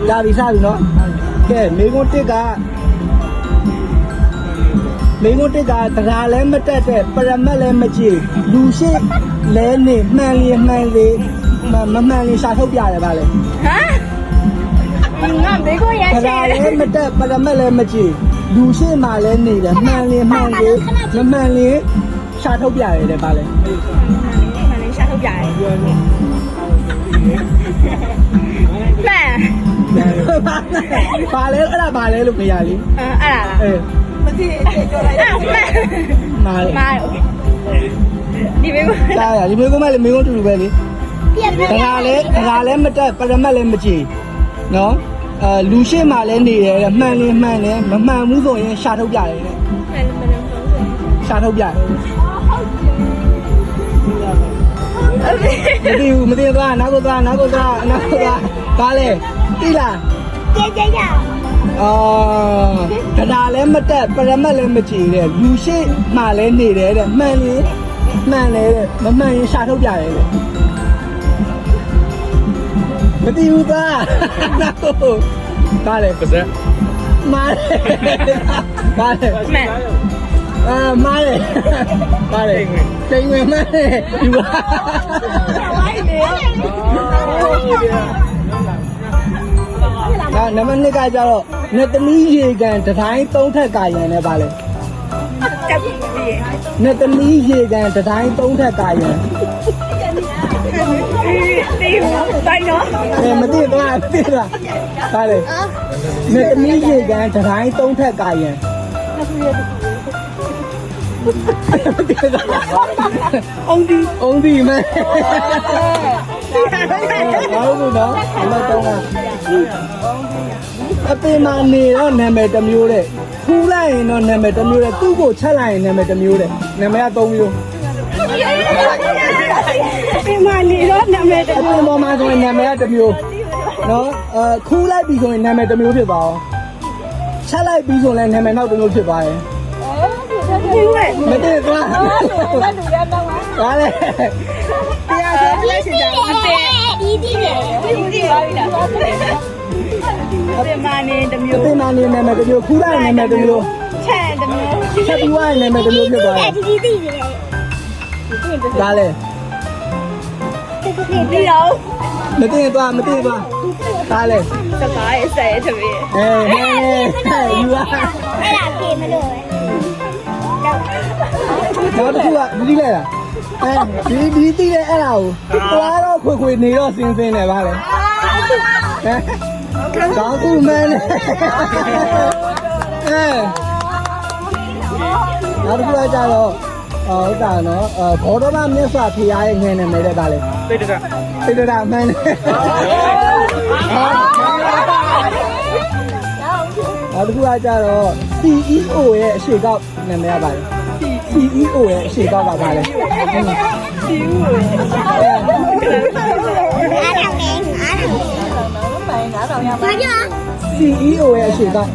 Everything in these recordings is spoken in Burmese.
ဒါဒီစားပြီနော်ကဲမိကုန်းတစ်ကတရားလည်းမတက်တဲ့ပရမတ်လည်းမကြည့်လူရှိလဲနေမှန်လေမမှန်လေရှာထုတ်ပြရတယ်ဗါလေငါဘေးကိုရရှိတရားလည်းမတက်ပရမတ်လည်းမကြည့်လူရှိမှလည်းနေတယ်မှန်လေမမှန်လေရှာထုတ်ပြရတယ်တဲ့ဗါလေရှာထုတ်ပြရတယ်ပါလေအဲ့ဒါပါလေလို့မရလေအဲ့ဒါလားမသိကြော်လိုက်မာဒီဘေးကိုဒီဘေးကိုမလည်းမင်းတို့တူတူပဲလေတရားလည်းမတက်ပရမတ်လည်းမကြည့်နော်လူရှိမှလည်းနေတယ်မှန်လေမမှန်ဘူးဆိုရင်ရှာထုတ်ပြရတယ်တဲ့ရှာထုတ်ပြရတယ်မသိသွားနောက်ကိုသွားပါလေတိလားကြရတရားလည်းမတက်ပရမတ်လည်းမကြည့်တဲ့လူရှိမှလည်းနေတယ်တဲ့မှန်လေတဲ့မမှန်ရင်ရှာထုတ်ပြရတယ်တဲ့မသိဘူးသားပါလေပါစက်မားပါလေမားလေပါလေတိမ်ဝင်မားလေဒီပါနံပါတ်2ကကြတော့နှစ်သမီးရေကန်တတိုင်း3ထက်ကရန်နဲ့ပါလေနှစ်သမီးရေကန်တတိုင်း3ထက်ကရန်တီးတိုင်းနော်မသိတော့ပါလေနှစ်သမီးရေကန်တတိုင်း3ထက်ကရန်အောင်ဒီမဲဟုတ်ဘူးနော်အမတော့အပင်မနေတော့နာမည်တစ်မျိုးတဲ့ထူလိုက်ရင်တော့နာမည်တစ်မျိုးတဲ့သူ့ကိုချက်လိုက်ရင်နာမည်တစ်မျိုးတဲ့နာမည်က3မျိုးအပင်မနေတော့နာမည်တစ်မျိုးပေါ်မှာဆိုရင်နာမည်ကတစ်မျိုးနော်ခူးလိုက်ပြီဆိုရင်နာမည်တစ်မျိုးဖြစ်သွားအောင်ချက်လိုက်ပြီဆိုရင်နာမည်နောက်တစ်မျိုးဖြစ်သွားရင်မတည့်သွားပါလေတရားဆိုလက်ရှိတာမတည့်ဒီပါပြီလားအပင်မနေတစ်မျိုးနာမည်တစ်မျိုးခူးလိုက်နာမည်တစ်မျိုးချက်တစ်မျိုးချက်ပြီးဝိုင်းနာမည်တစ်မျိုးဖြစ်သွားတယ်ဒါလေဒီတော့မတည့်သွားဒါလေစကားရဲ့ဆက်ရဲ့တပည့်ယူပါအဲ့ဒါပြေမလို့နောက်တစ်ခုကဒီလိုက်လားဒီတိတဲ့အဲ့ဒါကိုသွားတော့ခွေနေတော့စင်နေပါလေကောင်းကူမန်းနောက်တစ်ခုကကြတော့ဟုတ်တာနော်ဘောတော်မမြတ်စွာဘုရားရဲ့ငယ်နေမယ်တဲ့ဒါလေသိတရမှန်းနောက်တစ်ခုကကြတော့ CEO ရဲ့အရှိကောက်နာမည်ရပါတယ် CEO ရဲ့အရှိကောက်ကပါလေ CEO CEO ရဲ့အရှိကောက်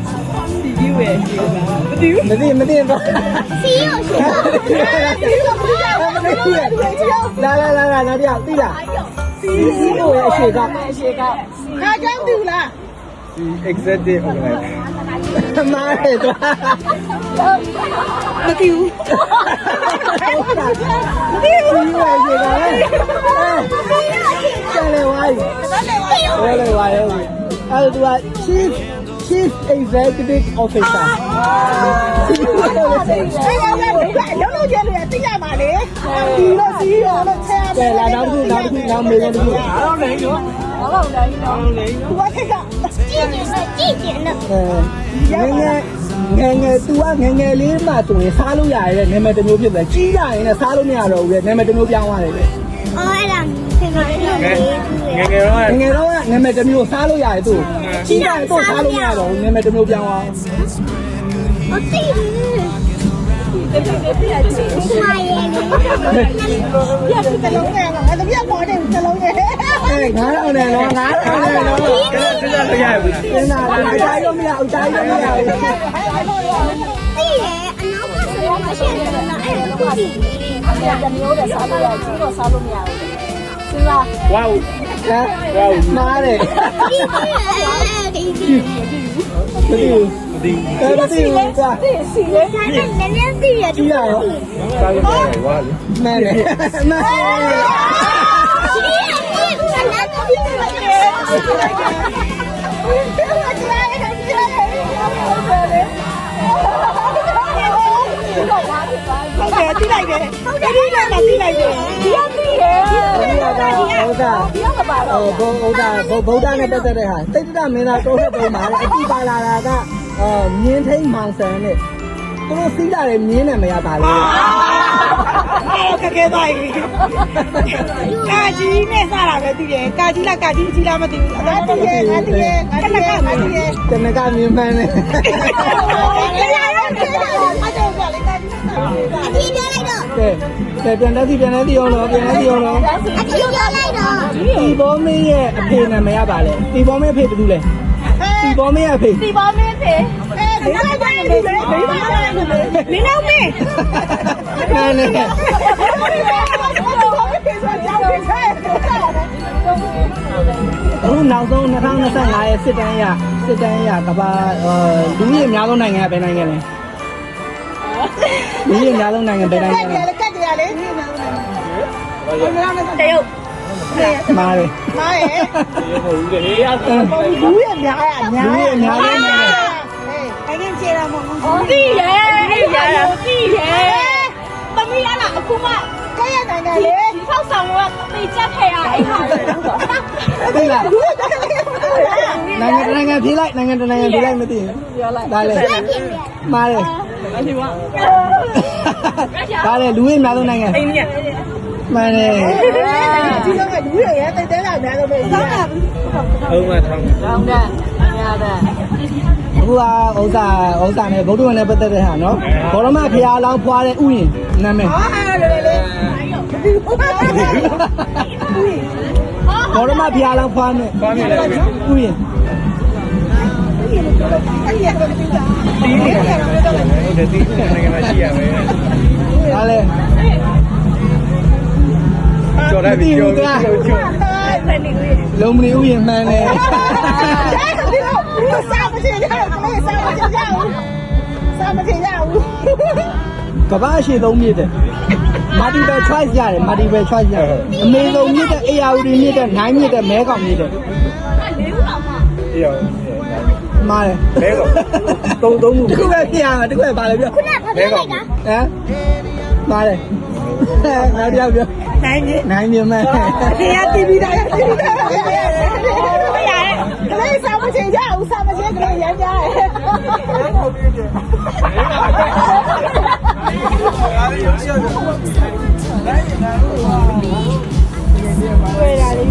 မသိပါCEO ရှိလာနာတရားသိလား CEO ရဲ့အရှိကောက်ခါကြောင်းတူလား exactly ဟုတ်ကဲ့မားတယ်ကွာမသိဘူးဒီဝေးရေလာကျန်လေဝိုင်းအဲ့ဒါ Chief Executive Officer လုံးကျလို့သိရမှာလေဒီတော့စီးရောလို့ဆက်ရမယ်လာနောက်မေးတော့သူကခက်ကကြည့်နေငယ်သူကငယ်လေးမှဆိုရင်စားလို့ရတယ်နာမည်တစ်မျိုးဖြစ်တယ်ကြီးလာရင်လည်းစားလို့မရတော့ဘူးလေနာမည်တစ်မျိုးပြောင်းသွားတယ်လေအဲ့ဒါဖြစ်နေတယ်ငယ်တော့နာမည်တစ်မျိုးစားလို့ရတယ်သူကြီးလာရင်တော့စားလို့မရတော့ဘူးနာမည်တစ်မျိုးပြောင်းသွားအသိတယ်ပြည့်စလုံးရဲ့ငါတပြက်ပေါ်တယ်စလုံးရဲ့ငါအောင်တယ်နော်ဒီလိုရရဘူး။နားအတိုင်းတော့မရဘူး။သိရဲ့အနောက်ကဆိုရင်အရှင်းတယ်နော်အဲ့ဒါကိုကြည့်။အဲ့ဒါမျိုးနဲ့စားလို့ရကြီးတော့စားလို့မရဘူး။ ဝါ မားတယ်မသိဘူး ဒီ မသိဘူးကွာ စီလေးနည်းနည်းသိရ ကြည့်ရရော ကားလေးဝါလေ မှန်တယ်မှန်ဟုတ်တယ်တိလိုက်တယ်ဟုတ်တယ်တိလိုက်တယ်တိလိုက်တယ်ဒီကတိရဟုတ်တာဗုဒ္ဓနဲ့ပတ်သက်တဲ့ဟာတိတ်တမင်းသားတိုးထက်ပုံမှာအတိပါလာတာကမြင်းထိန်မောင်ဆန်နဲ့သူတို့စီးလာတယ်မြင်းနဲ့မရပါလေ ကဲသွားပြီကာကြီးနဲ့စားတာပဲသိတယ်ကာကြီးလားကာကြီးကြီးလားမသိဘူးအဲ့ဒါသိရဲ့အဲ့ဒါသိရဲ့အဲ့ဒါသိရဲ့ တနကမြင်းမှန်းနဲ့ ပြန်တဲ့စီပြန်တဲ့စီအောင်တော့ပြန်တဲ့စီအောင်တော့တီဘောမင်းရဲ့အဖေနာမည်ရပါလေတီဘောမင်းအဖေဘယ်သူလဲတီဘောမင်းရဲ့အဖေ ဒီပါမင်းဖေဒီလိုက်ပါနေတယ်ဒီပါမင်းမင်းတော့မင်း နာနဲ့အခုနောက်ဆုံး2025ရဲ့စစ်တမ်းရကဘာလူကြီးအများဆုံးနိုင်ငံပဲနိုင်ငံလဲလူကြီးအများဆုံးနိုင်ငံပဲနိုင်ငံလဲ ကတ်တယ်လေတရုတ် မားတယ် မားရဲ့ ဟုတ်တယ်ဟေးရ လူရဲ့များရများ လူကြီးအများဆုံးနိုင်ငံ အဲ့ဒီကျေတာမဟုတ်ဘူးသိရဲ့အဲ့ရတာသိရဲ့သမီးရလားအခုမှကြရနိုင်ငံလေဒီဆောက်ဆောင်ကသိချက်ခဲ့ရအဲ့ဟာ သိလားနိုင်ငံပြေးလိုက်နိုင်ငံတနိုင်ငံပြေးလိုက်မသိဘူးဒါလေမားတယ်ဒါလေလူကြီးအများဆုံးနိုင်ငံအိန္ဒိယမှန်တယ် ဒီတော့ကလူရဲ့တိတ်တဲတာများလို့ပဲဆောက်တာ ဟုတ်မှထောင်း ကောင်းတယ်များတယ် အခုကဥစ္စာနဲ့ဗုဒ္ဓဝင်နဲ့ပတ်သက်တဲ့ဟာနော်ဘောရမဖျားလောင်းဖွာတဲ့ဥယျာဉ်နာမည် ဟာလေလေ ဘောရမဖျားလောင်းဖွာနဲ့ ပါမယ်လေ ဥယျာဉ် အဲ့ရတော့သိတာ ဟုတ်တယ်ဒီနိုင်ငံမှာရှိရမယ် ဒါလေ ကြော်တယ်ပြီးကြော်ကြော် လုံးမနေဥယျာဉ်မှန်တယ် စားမချင်ရဘူးစားမချင်ရဘူးစားမချင်ရဘူး ကမ္ဘာရှိသုံးမြစ်တဲ့ multiple choice ရတယ် multiple choice ရတယ်အမေဆုံးမြစ်တဲ့ AR မြစ်တဲ့နိုင်မြစ်တဲ့မဲကောင်မြစ်တဲ့ အေးရော မားတယ် မဲကောင်သုံးမှု တခုပဲဖြစ်ရမှာတခုပဲပါလေပြော မဲကောင် ဟမ်မားတယ်နောက်ပြောပြော နိုင်ကြီး နိုင်မြမဲ တရားတီးပြီးသားတီးပြီးသားမရတယ်ကလေးစားမချင်ရဘူးစားမချင်ကလေးရမ်းကြတယ်ဝေးလာလေး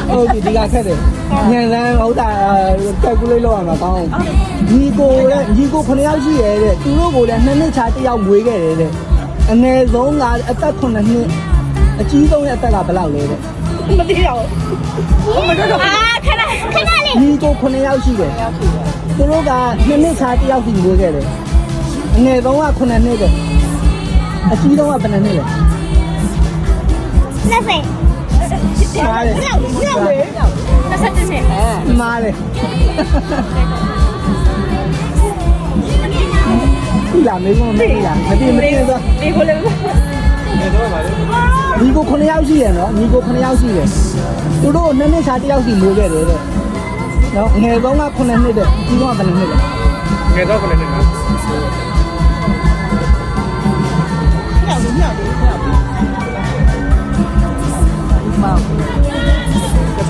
ဟုတ်ပြီဒီကခက်တယ်ညံလန်းဟုတ်တာတက်ကူလေးလောက်ရမှာကောင်းညီကို9ယောက်ရှိရဲတဲ့သူတို့ကိုလည်း2နှစ်ချာ1ယောက်မွေးခဲ့တယ်တဲ့အငယ်ဆုံးကအသက်9နှစ်အကြီးဆုံးရဲ့အသက်ကဘယ်လောက်လဲတဲ့ မသိတော့ဘူးမတော်အာခဏလေး ညီကို9ယောက်ရှိတယ်သူတို့က2နှစ်ချာ1ယောက်စီမွေးခဲ့တယ်အငယ်ဆုံးက9နှစ်တဲ့အကြီးဆုံးကဘယ်နှစ်လဲ 20 မားတယ် 21နှစ် မားတယ်ဒီလာမေးကုန်မသိလားမသိဆို ဒီကိုလည်း မဲတော့ပါလေ ညီကို9ယောက်ရှိရနော်ညီကို9ယောက်ရှိတယ်သူတို့2နှစ်ချာ1ယောက်စီမွေးခဲ့တယ်တဲ့နော်ငယ်ဆုံးက9နှစ်တဲ့ကြီးဆုံးကဘယ်နှစ်လဲ ငယ်တော့ခဏနေနော်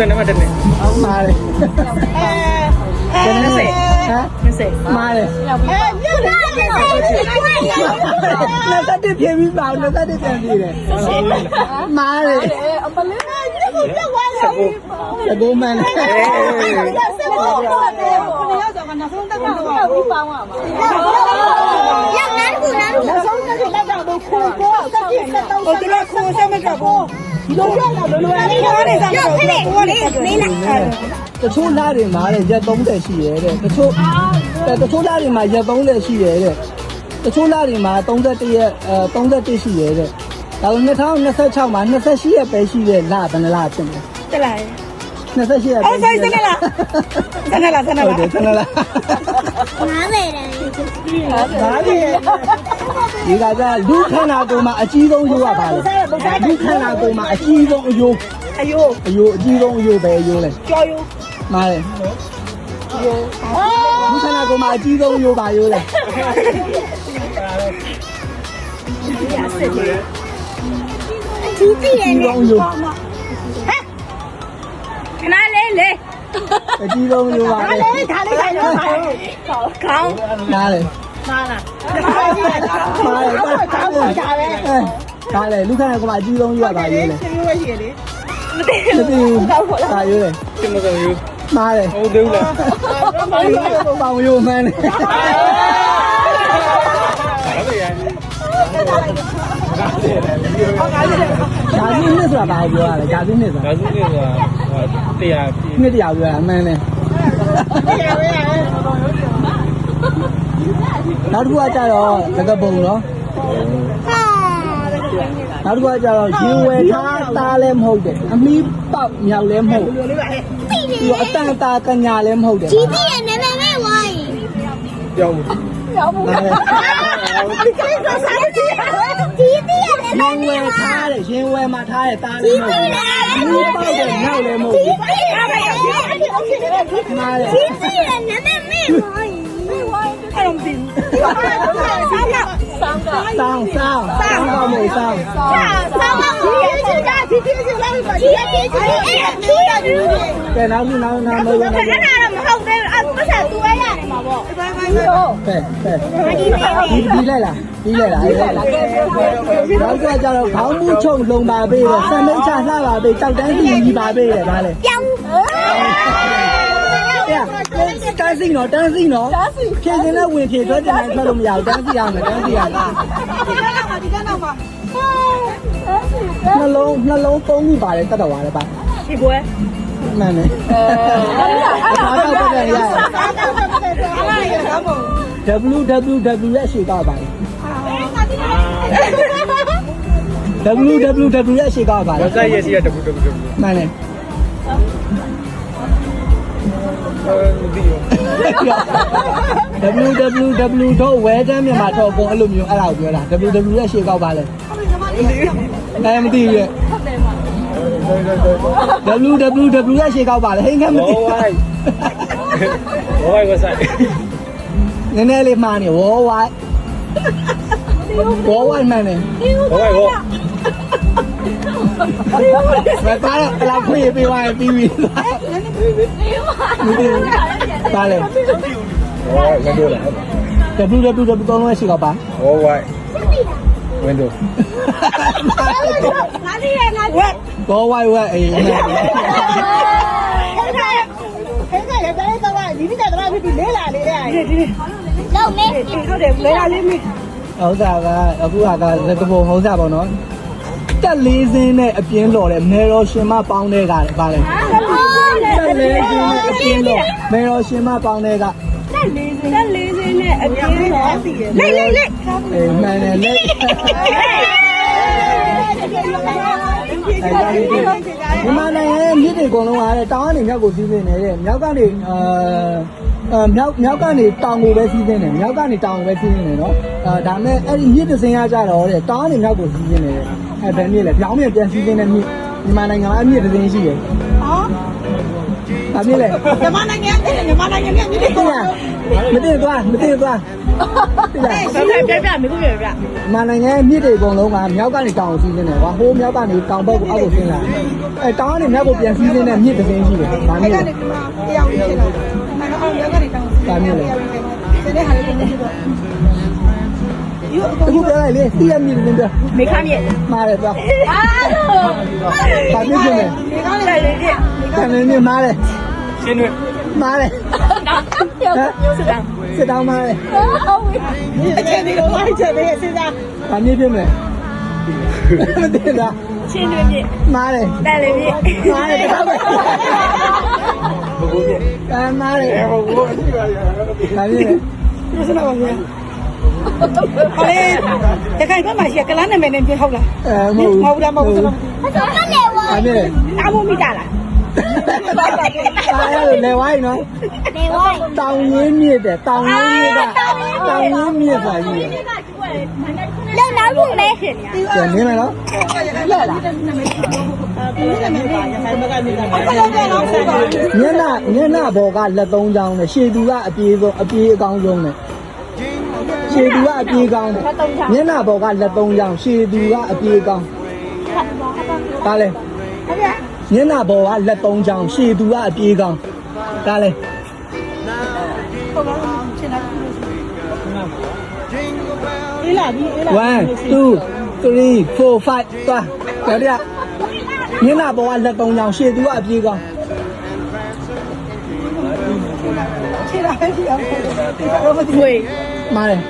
ဆက်နေမှာတဲ့ မားတယ်ကျန်တဲ့ဟမ်မားတယ်လက်သက်ပြင်းပြီးပါလက်သက်ပြန်ပြီးတယ်မားတယ် အမလေးကကိုပြတ်သွားတယ် သဘောမှန်တယ် ဆက်ဖို့ပါတယ်ခဏရောက်တော့နောက်ဆုံးတက်တော့ပြီးပေါင်းပါမှာရငါ့ကူနောက်ဆုံးတက်တော့တော့ခိုးကိုတက်ပြီးတက်တော့ဟိုကခိုးစမ်းမကဘူးဒီလိုပြောတော့လိုလိုလေးဟောနေစမ်းတော့ကိုလေးလာတချို့လားတွေမှာတဲ့ရက်30ရှိရဲတဲ့တချို့လားတွေမှာရက်30ရှိရဲတဲ့တချို့လားတွေမှာ31ရက်31ရှိရဲတဲ့ ဒါဆို2026မှာ28ရက်ပဲရှိတဲ့လဘယ်နှလဖြစ်မလဲ တက်လာ28ရဲ့ရက်ပဲ အဲ့ဆိုင်စနေလားစနေလား ဟုတ်တယ်စနေလား 90တယ် ဒါလေဒီကကြလူခန္ဓာကိုယ်မှာအကြီးဆုံးရိုးရပါလေလူခန္ဓာကိုယ်မှာအကြီးဆုံးအယိုး အယိုး အကြီးဆုံးအယိုးပဲအယိုးလဲ ကြော်ယိုး မားတယ်လူခန္ဓာကိုယ်မှာအကြီးဆုံးအယိုးပါယိုးလဲ သူကြည့်ရတယ် အကြီးဆုံးအယိုး ခဏလေးလေ အကြီးဆုံးအယိုးပါလေ ဒါလေးခေါင်း နားလေ မာလား မားတယ်ဒါလေလူခန္ဓာကိုယ်မှာအကြီးဆုံးအယိုးပါယိုးလဲ ရှင်ရွေးရှိလေ မသိဘူးဒါယိုးလဲ ရှင်းမစုံယူ မားတယ် ဟုတ်သေးဘူးလား ပေါင်ယိုးမှန်းတယ် ဟုတ်တယ်ရိုင်းဓာတ်နှစ်ဆိုတာဘာပြောရလဲဓာတ်နှစ်ဆိုတာ ဒါစုနေဆိုတာတရားပြည့် နှစ်တရားပြောရအမှန်နဲ့နောက်တစ်ခုကကြတော့သကပုံနော်နောက်တစ်ခုကကြတော့ရေဝယ်ထားသားလည်းမဟုတ်တယ်အမီးပေါက်မြောက်လည်းမဟုတ်ပြီးတော့အတန်တာကညာလည်းမဟုတ်တယ် ကြီးကြီးရဲ့နာမည်မဲ့ဝိုင်း ကြောင်း ကြီးကြီးရဲ့နာမည် ရင်ဝယ်ထားတယ်ရင်ဝယ်မှာထားတယ်သားလည်းမဟုတ်ဘူးအမီးပေါက်တယ်မြောက်လည်းမဟုတ်ဘူး ကြီးကြီးရဲ့နာမည်မဲ့ဝိုင်းအဲ့တော့မသိဘူး မားတယ် စောင်းကောင်းမို့စောင်း ကဲနောက်နောက်မဟုတ်ဘူးကဲဒီလိုက်လားဒီလိုက်လားနောက်ကကြတော့ခေါင်းမှုချုံလုံပါပေးတယ်စံမိတ်ချလှပါပေးတောက်တန်းစီကြီးပါပေးတယ်ဗါလေတန်းစီနော်ဖြည့်စင်းနဲ့ဝင်ဖြည့်ထွက်ကြတယ်ထွက်လို့မရဘူးတန်းစီရမယ်နှလုံးပုံးခုပါတယ်တတ်တော်ပါလေပါမှန်တယ်အားတော့ပတ်ရရ WWW ရဲ့ရှေ့ကောက်ပါလေ WWW ရဲ့ရှေ့ကောက်ပါလေ ဝက်ဆိုင်ရဲ့စီကတပူတပူတပူ မှန်တယ် မသိဘူး WWW တော့ဝဲတမ်းမြန်မာတော့ကိုအဲ့လိုမျိုးအဲ့ဒါကိုပြောတာ WWW ရဲ့ရှေ့ကောက်ပါလေမသိဘူးရဲ့ WWW ရဲ့ရှေ့ကောက်ပါလေဟိန်းကမသိဘူး ဝိုင်းဝက်ဆိုင် နည်းနည်းလေးမှားနေဝေါ်ဝိုင်းမှန်တယ် ဝိုင်းဟော ဘယ်ကားကလာခွေးပေးသွားရင်ပြီးပြီပါလေ ဝိုင်းဝင်တော့လား WWW ကောင်းလို့ရှိတော့ပါ ဝိုင်းဝင်တော့ ဘောဝိုင်းဝဲအေးဟုတ်တယ်ဟုတ်တာကအခုကသကပုံဟုတ်တာပေါ့နော်တက်လေးစင်းနဲ့အပြင်းလော်တယ်မေရောရှင်မပေါင်းတဲ့ကလည်းပါလေတက်လေးစင်းနဲ့အပြင်းလော်မေရောရှင်မပေါင်းတဲ့က လက်လေးစင်းနဲ့အပြင်းတော့လိတ် အေးမှန်တယ်လက်မြန်မာနိုင်ငံရဲ့မြစ်တွေအကုန်လုံးကလည်းတောင်ကနေမြောက်ကိုစီးဆင်းနေတဲ့မြောက်ကနေမြောက်ကနေတောင်ကိုပဲစီးဆင်းတယ်မြောက်ကနေတောင်ကိုပဲစီးဆင်းတယ်နော်ဒါမဲ့အဲ့ဒီမြစ်တစ်စင်းရကြတော့တဲ့တောင်ကနေမြောက်ကိုစီးဆင်းနေတယ်အဲ့ဘယ်မြစ်လဲပြောင်းပြန်ပြန်စီးဆင်းတဲ့မြစ်မြန်မာနိုင်ငံမှာအမြစ်တစ်စင်းရှိတယ်။ဒါမြစ်လဲ မြန်မာနိုင်ငံမြစ်တွေမသိသွား။သိလား ပြမင်းတို့ပြ မြန်မာနိုင်ငံမြစ်တွေအကုန်လုံးကမြောက်ကနေတောင်ကိုစီးဆင်းတယ်ကွာဟိုးမြောက်ကနေတောင်ဘက်ကိုအောက်ကိုဆင်းလာအဲတောင်ကနေမြောက်ကိုပြန်စီးဆင်းတဲ့မြစ်တစ်စင်းရှိတယ်။ဒါမြစ်လဲ တရားဝင်ဖြစ်တော့မနော်အောင်ရောက်ကနေတောင်း ဒါမြစ်လဲ တဲ့ဟာလေးကိုကြည့်တော့ အခုပြောလိုက်လေစီးရမြစ်တစ်စင်းပြော မေခါမြစ် မှားတယ်ပြော အာ ဘာဖြစ်နေလဲ မေခါမြစ်လေးပြ ကံနေမှားတယ် ရှင်းတွေ မှားတယ် စစ်တောင်းမှားတယ် အချင်းဒီလိုလိုက်ချက်လေးစဉ်းစား ဘာမြစ်ဖြစ်မလဲမသိတာ ချင်းတွေမြစ် မှားတယ် တက်လေးမြစ် မှားတယ်ဒါပဲ ဘကိုပြ မှားတယ် ဘကိုအတိပါရ ဒါမြစ်လေ ပြစနာပါဗျာ好嘞，这看干嘛去？跟俺那边那边好了。 မဟုတ်ဘူး မဟုတ်ဘူး အဲ့ဒါ 打我没打了。 အဲ့လေဝိုင်းနော်တောင်ရင်းမြစ်တယ်တောင်ရင်းမြစ်ကတောင်ရင်းမြစ်ပါကြီး လောက်နောက်ခုမဲရှင် ကျန်နေမယ်နော်ညနာဘောကလက်သုံးချောင်းနဲ့ရှေသူကအပြေဆုံးအပြေအကောင်းဆုံးနဲ့ရှေသူကအပြေကောင်းညနာဘောကလက်သုံးချောင်းရှေသူကအပြေကောင်းဒါလေညနာဘောကလက်သုံးချောင်းရှေသူကအပြေကောင်းဒါလေ အေးလာပြီအေးလာ 1 2 3 4 5သွားကြရညနာဘောကလက်သုံးချောင်းရှေသူကအပြေကောင်း ခြေလာပဲကြည့်အောင်တော့မသိဘူး မားတယ်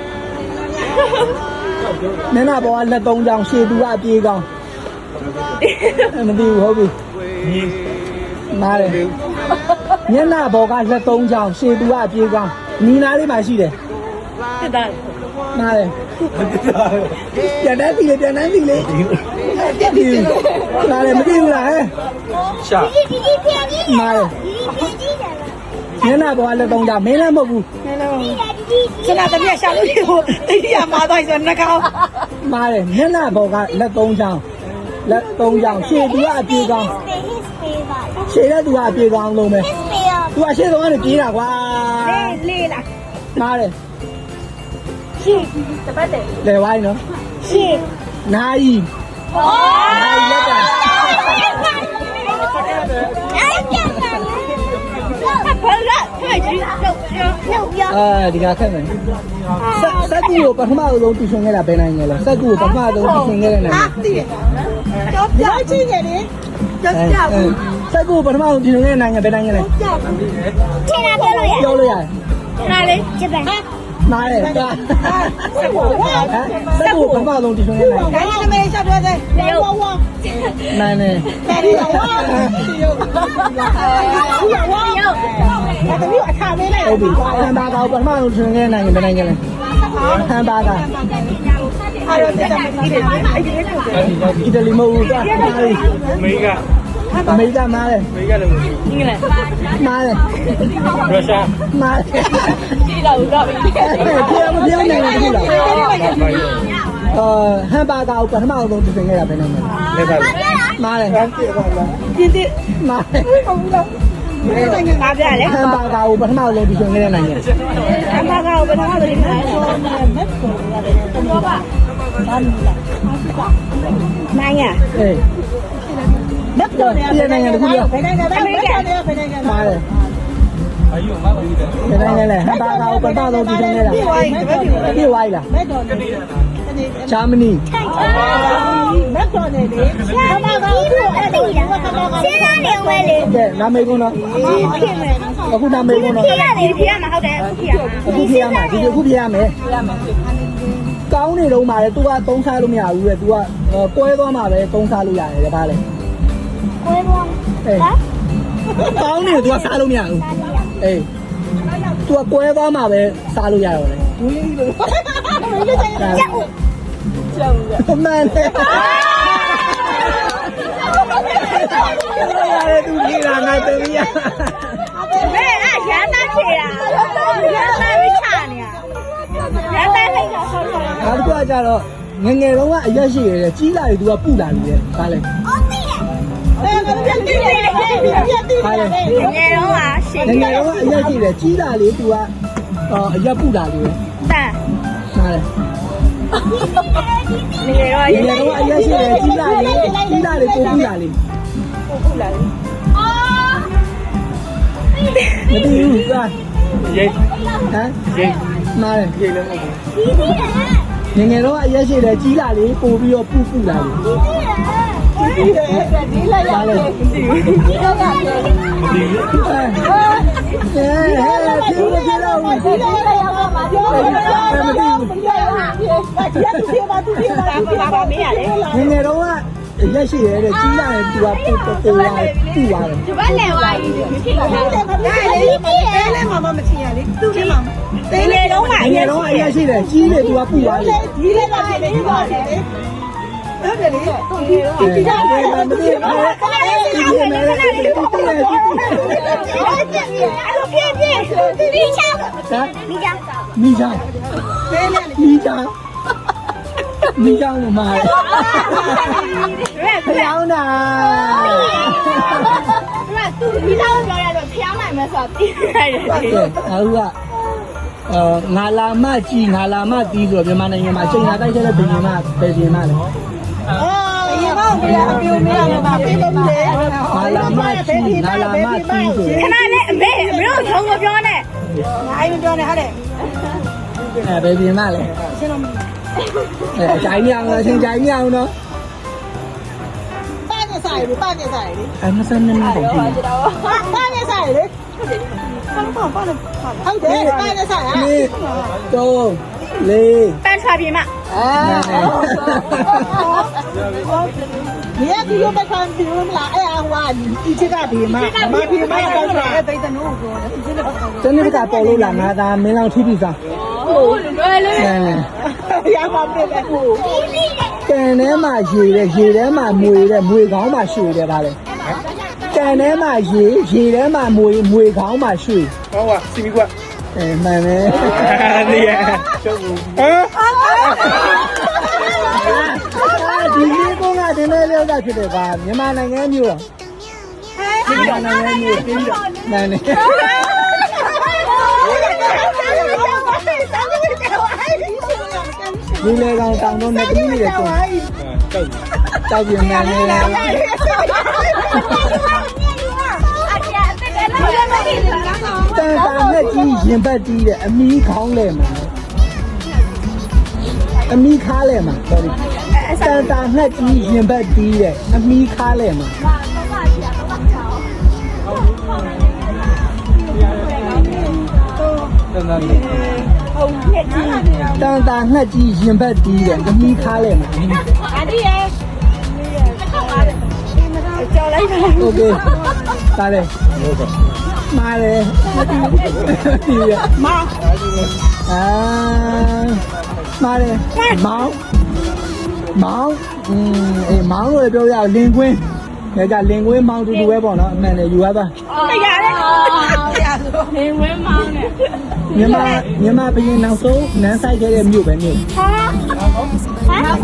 ညနာဘောကလက်သုံးချောင်းရှေသူကအပြေကောင်းမသိဘူးဟုတ်ပြီမားတယ်ညနာဘောကလက်သုံးချောင်းရှေသူကအပြေကောင်းနီနာလေးမှရှိတယ် တက်တာ မားတယ်ပြန်တန်းစီလေပြန်တန်းစီလေမားတယ်မသိဘူးလားဟဲ့ ရှာ ဒီဖြန်ကြီး မားတယ် ဒီတယ် ညနာဘောကလက်သုံးချောင်းမင်းလည်းမဟုတ်ဘူး နဲနော်စနာတပြက်ရှာလို့ဒီကိုတိတိယမှာသွားဆိုနှကောင်း မားတယ်ညနာဘောကလက်သုံးချောင်းလက်သုံးချောင်းရှေသူကအပြေကောင်း his pay ပါ ရှေတဲ့သူကအပြေကောင်းလုံးပဲ his pay ရ သူကရှေ့ဆုံးကနေပြေးတာကွာ လေးလာ မားတယ် ရှေ့တပတ်တယ် လေဝိုင်းနော် ရှေ့ နိုင် 哦， နိုင်လက်က 哎呀妈呀！他跑了，快去走标。 ဒီကခက်မယ်စက်ကူကိုပထမဆုံးတူရှင်ခဲ့တာဘယ်နိုင်လဲစက်ကူကိုပထမဆုံးတူရှင်ခဲ့တဲ့နိုင် သိတယ်ကြောက်ပြချင်းနေတယ်ကြောက်ပြဘူး စက်ကူကိုပထမဆုံးတူရှင်ခဲ့တဲ့နိုင်ငံဘယ်နိုင်ငံလဲ 天哪，别了呀！ ပြောလို့ရတယ် 哪里？这边。 မားတယ်စက်ကူပထမဆုံးတူရှင်ခဲ့တဲ့နိုင်ငံ ဒါလည်းမင်းချက်ပြောတယ်ဝဝ နိုင်တယ် တယ်ဝဝတမီးအထားလေးလိုက် ဟုတ်ပြီဟန်ဘာကောပထမဆုံးတူရှင်ခဲ့တဲ့နိုင်ငံဘယ်နိုင်ငံလဲဟန်ဘာက အားရတဲ့မသိတယ်အဲ့ဒီလေးကို အီတလီမဟုတ်ဘူးက အမေက အမေရိကမားတယ် အမေကလည်းမသိ အင်္ဂလန် မားတယ် ရုရှား မားတယ် ကြည့်တော့တော့ပြီ ပြောမပြောနိုင်ဘူးလား ဘာလို့ ဟန်ဘာကောပထမဆုံးတူရှင်ခဲ့တာဘယ်နိုင်ငံလဲ လဲပါ မားတယ် ပြင်းပြ မားတယ် ဟုတ်လားဘာပြလဲ ဟန်ဘာဂါကိုပထမဆုံးဒီရှင်ခဲ့တဲ့နိုင်ငံ အမကဘယ်တော့မှမသိဘူးတော့ပါဘာလို့လဲနိုင်ရ အေး မက်တော့တယ် ပြည်နိုင်ငံတစ်ခုပြော ဘယ်နိုင်ငံဘယ်နိုင်ငံဘယ်နိုင်ငံ မားတယ် အယူမပါဘူးတဲ့ ဘယ်နိုင်ငံလဲဟန်ဘာဂါကိုပထမဆုံးဒီရှင်ခဲ့တာ ဒီဝိုင်းတပတ်ပြီ ပြေဝိုင်းလား မက်တော့တယ် ဂျာမနီ မက်တော့တယ်လေဘာမှမဟုတ်ဘူးအဲ့ဒါကဘာမှမဟုတ်ဘူး 现在两位嘞， ကဲနာမည်ကုန်းတော့ ဖြစ်မယ် အခုနာမည်ကုန်းတော့ 骗了，骗了，好的，骗了。 အခုပြေးရမှာဒီအခုပြေးရမယ်ကောင်းနေတော့မှာလေ तू ကသုံးစားလို့မရဘူးလေ तू ကကွဲသွားမှာပဲသုံးစားလို့ရတယ်လေဗါလေ 回不？ အေးကောင်းနေ तू ကစားလို့မရဘူးအေး तू ကကွဲသွားမှာပဲစားလို့ရတော့လေ 加五。 မှန်တယ်ရတယ်သူပြေးလာငါတမီးရ 没啊，原单去呀，原单没差呢，原单那个好说。 နောက်တစ်ခုကကြတော့ငငယ်တုန်းကအရက်ရှိရတယ်ကြီးလာပြီ तू ကပူလာပြီလေဗါလေ 哦，对呀， အဲ့ဒါပြည့်တည်တယ်ပြည့်တည်တယ် 年容啊，谁 ငငယ်တုန်းကအရက်ရှိတယ်ကြီးလာလေ तू ကအရက်ပူလာပြီလေ 蛋？ ဟာလေ 年容 ငငယ်တုန်းကအရက်ရှိတယ်ကြီးလာလေကိုပူလာလေ 哦， မသိဘူးကွာ ရိတ် ဟမ် ရိတ် မားတယ် ရိတ်လည်းမဟုတ်ဘူး 弟弟人， ငငယ်တုန်းကအရက်ရှိတယ်ကြီးလာလေပို့ပြီးတော့ပူလာလေ 弟弟人， ဗါလေ ဒီ ဟဲ့ဟဲ့ပြေးတော့ဘူး ဘာသူပြေးပါသူပြေးပါသူပြေးပါ ငငယ်တုန်းက ရက်ရှိရဲတဲ့ကြီးရတယ်သူကပို့ရတယ်ပူရတယ် ဒီဘက်လေဝါကြီးဖြစ်နေတယ် တဲလဲမမမချင်ရလေသူ့ချင်းမ တေးလေတော့မှ အငယ်တော့အရက်ရှိတယ်ကြီးတယ်သူကပူရတယ် ဒီလေးကဖြစ်နေပြီဟုတ်တယ်လေဒီကြတယ်မသိဘူး အဲ့လိုဖြစ်ဒီချောင်း ဟမ် ဒီချောင်း မိချောင်းမိချောင်းမိချောင်းလို့မှာဖျောင်းတာ သူဒီချောင်းပြောရတော့ဖျောင်းနိုင်မယ်ဆိုတော့ပြီးရတယ် အခုကငါလာမကြည့်ငါလာမတီးဆိုတော့မြန်မာနိုင်ငံမှာချိန်သာတိုက်တဲ့ဘယ်ရင်မှပဲပြင်မှလဲ ရေမောင်ပြအပြိုနေရမှာပြေးလို့လေ ငါလာမကြည့်ငါလာမတီးဆို ခဏလေးအမေတို့ထုံးမပြောနဲ့ အိမ်မပြောနဲ့ဟာလေ ဘယ်ပြင်မှလဲ ရှင်းလို့ ဂျိုင်းမြောင်လားချိန်ဂျိုင်းမြောင်နော် ပါနေဆိုင်လေပါနေဆိုင်လေ 22မိနစ်ပေါ့ကြည့် ပါနေဆိုင်လေဆောင်းပါနေဟုတ်တယ်ပါနေဆိုင်ဟာ 1 2 4 ပန်းချပြေမ 你要比我们看比我们来哎呀，我一起打比嘛，妈比嘛要干啥？对的，侬说的，你真的不看。 တနေ့ကပေါ်လို့လာငါသာမင်းလောင်ထိပြီစား ဟုတ်တယ်လေ 呀，妈别来哭。 ကန်ထဲမှာရေတဲ့ရေထဲမှာမွေတဲ့မွေကောင်းမှာရွှေတယ်ဗါလေကန်ထဲမှာရေထဲမှာမွေကောင်းမှာရွှေ 好啊，西米瓜， မှန်တယ် 你也，ဒီလေးကုန်းကတင်တဲ့လောက်တာဖြစ်တယ်ဗာမြန်မာနိုင်ငံမျိုးတော့မြန်မာနိုင်ငံမျိုးပြင်းတော့မှန်တယ်ဒီလေကောင်တောင်တော့နှစ်သမီးတွေကုန်တောက်ပြန်မှန်တယ် အကျအစ်ကလည်းမလုပ်နိုင်ဘူး တန်တာနဲ့ကြီးရင်ဘတ်တီးတဲ့အမီးခေါင်းလဲမှာအမီးခါလဲမှာ sorry တန်တာနဲ့ကြီးရင်ဘတ်တီးတဲ့အမီးခါလဲမှာတန်တာနဲ့ကြီးရင်ဘတ်တီးတဲ့အမီးခါလဲမှာ အဒီရဲ့ကြောက်လိုက်ပါ โอเคပါတယ်မားတယ်ဒီရမားမားတယ်မောင်းအေးမောင်းလို့ပြောရလင်ကွင်းဒါကြလင်ကွင်းမောင်းတူတူပဲပေါ့နော်အမှန်တယ်ယူရပါ တရားလေနေဝင်းမောင်းနဲ့ မြန်မာဘရင်နောက်ဆုံးနန်းဆိုင်ခဲ့တဲ့မြို့ပဲမြို့ ဟာ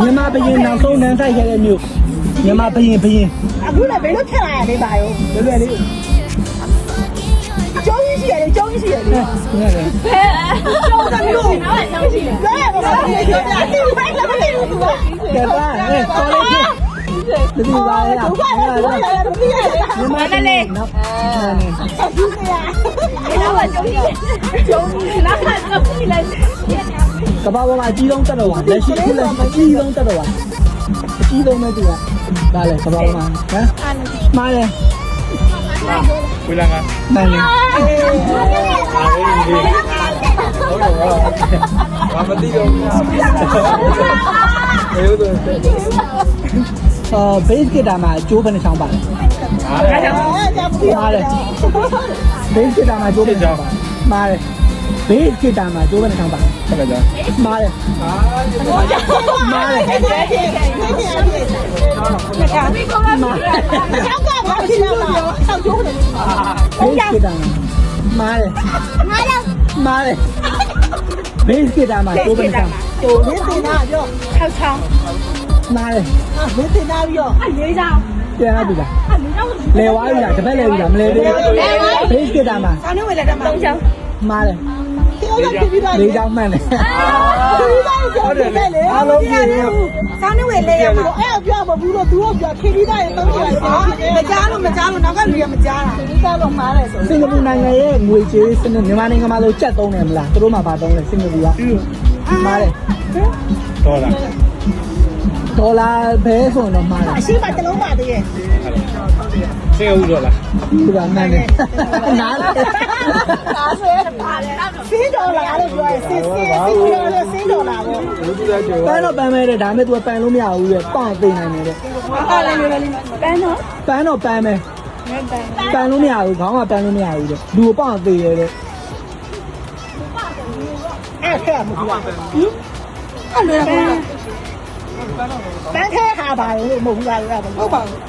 မြန်မာဘရင်နောက်ဆုံးနန်းဆိုင်ခဲ့တဲ့မြို့မြန်မာဘရင် အခုလည်းဘယ်လိုထက်လာရလဲပါရော လွယ်လေး ကျုံးကြီးရှိရတယ်ကျုံးကြီးရှိရတယ် ဟုတ်တယ် ကျုံးတယ်လို့နော်ကျုံးရှိတယ် လဲဘာလို့လဲပြောပြအတိဘယ်လိုလဲသူက ကဲပါဟဲ့တော်လေးဒီလိုပါရ သူကလည်းသူကလည်းသူကလည်း မြန်မာလည်းနောက် အခုကရ ဒီတော့ကျုံးရှိတယ်ကျုံးရှိလားကျုံးရှိလိုက် ကဘာပေါ်မှာအကြီးဆုံးတက်တော်ပါလက်ရှိခုလည်းအကြီးဆုံးတက်တော်ပါအကြီးဆုံးပဲသူကဒါလည်းကဘာပေါ်မှာဟမ်မှားတယ် 回来啊， မှန်တယ် 我们这个，没有的， base ကတာမှာကျိုးဘယ်နှချောင်းပါလဲ အဲ့ဒါဘူး မှားတယ် base ကတာမှာကျိုးဘယ်နှချောင်းပါမှားတယ် base ကတာမှာကျိုးဘယ်နှချောင်းပါလဲ 看到没？ မှားတယ်မှားတယ် မကြောက်ကဘာဖြစ်လဲဆောက်ကျိုးတယ် base ကတာမှားတယ် ငါတော့ မှားတယ် base ကတာမှာကျိုးဘယ်နှချောင်း ဟိုမင်းတင်တာပြော 6ချောင်း မှားတယ် မင်းတင်တာပြော 4ချောင်း ပြန်လာပြီလား 4ချောင်း လဲဝါးပြီလားတစ်ဖက်လဲပြီလားမလဲသေးဘူး base ကတာမှာ ဆောင်းနေဝယ်လက်တမှာ 3ချောင်း မှားတယ် ပြောတာပြီးပြီးတော့ လေးချောင်းမှန်တယ် ပြီးတော့ပြောတယ်လေအားလုံးပြည့်ဆောင်းနေဝယ်လဲရမှာအဲ့ပြောမဘူးလို့သူတို့ပြောခေပြီးသားရေသုံးကြတယ်မကြားလို့နောက်ကလူရမကြားတာခေပြီးသားတော့မှားတယ်ဆို စင်ကာပူနိုင်ငံရဲ့ငွေကြေးစနစ်မြန်မာနိုင်ငံမှာလို့ကျပ်သုံးတယ်မလားသူတို့မှာပါသုံးတယ်စင်ကာပူကမှားတယ် 多了， ဒေါ်လာပဲဆိုရင်တော့မှားတယ် အရှိမတလုံးပါသေးရဲ့ ဆင်းဦးတော့လား ဒီကမှန်တယ်နားလေ စင်းတော်လာလို့ပြောရင်စင်းပြောလို့စင်းတော်လာပေါ့ လူကြီးကကျော် ပန်းတော့ပန်းမဲတဲ့ဒါမဲ့ तू ပန်းလို့မရဘူးရဲ့ပေါင်သိနေတယ်တဲ့ အားလည်းမျိုးလေးပန်းတော့ ပန်းတော့ပန်းမဲပန်းလို့မရဘူးခေါင်းကပန်းလို့မရဘူးတဲ့လူပေါင်သိရတဲ့ အဲ့ထဲမှာဘူးအဲ့လိုပန်းထဲဟာပါလို့မဟုတ်ဘူးလားဟုတ်ပါဘူး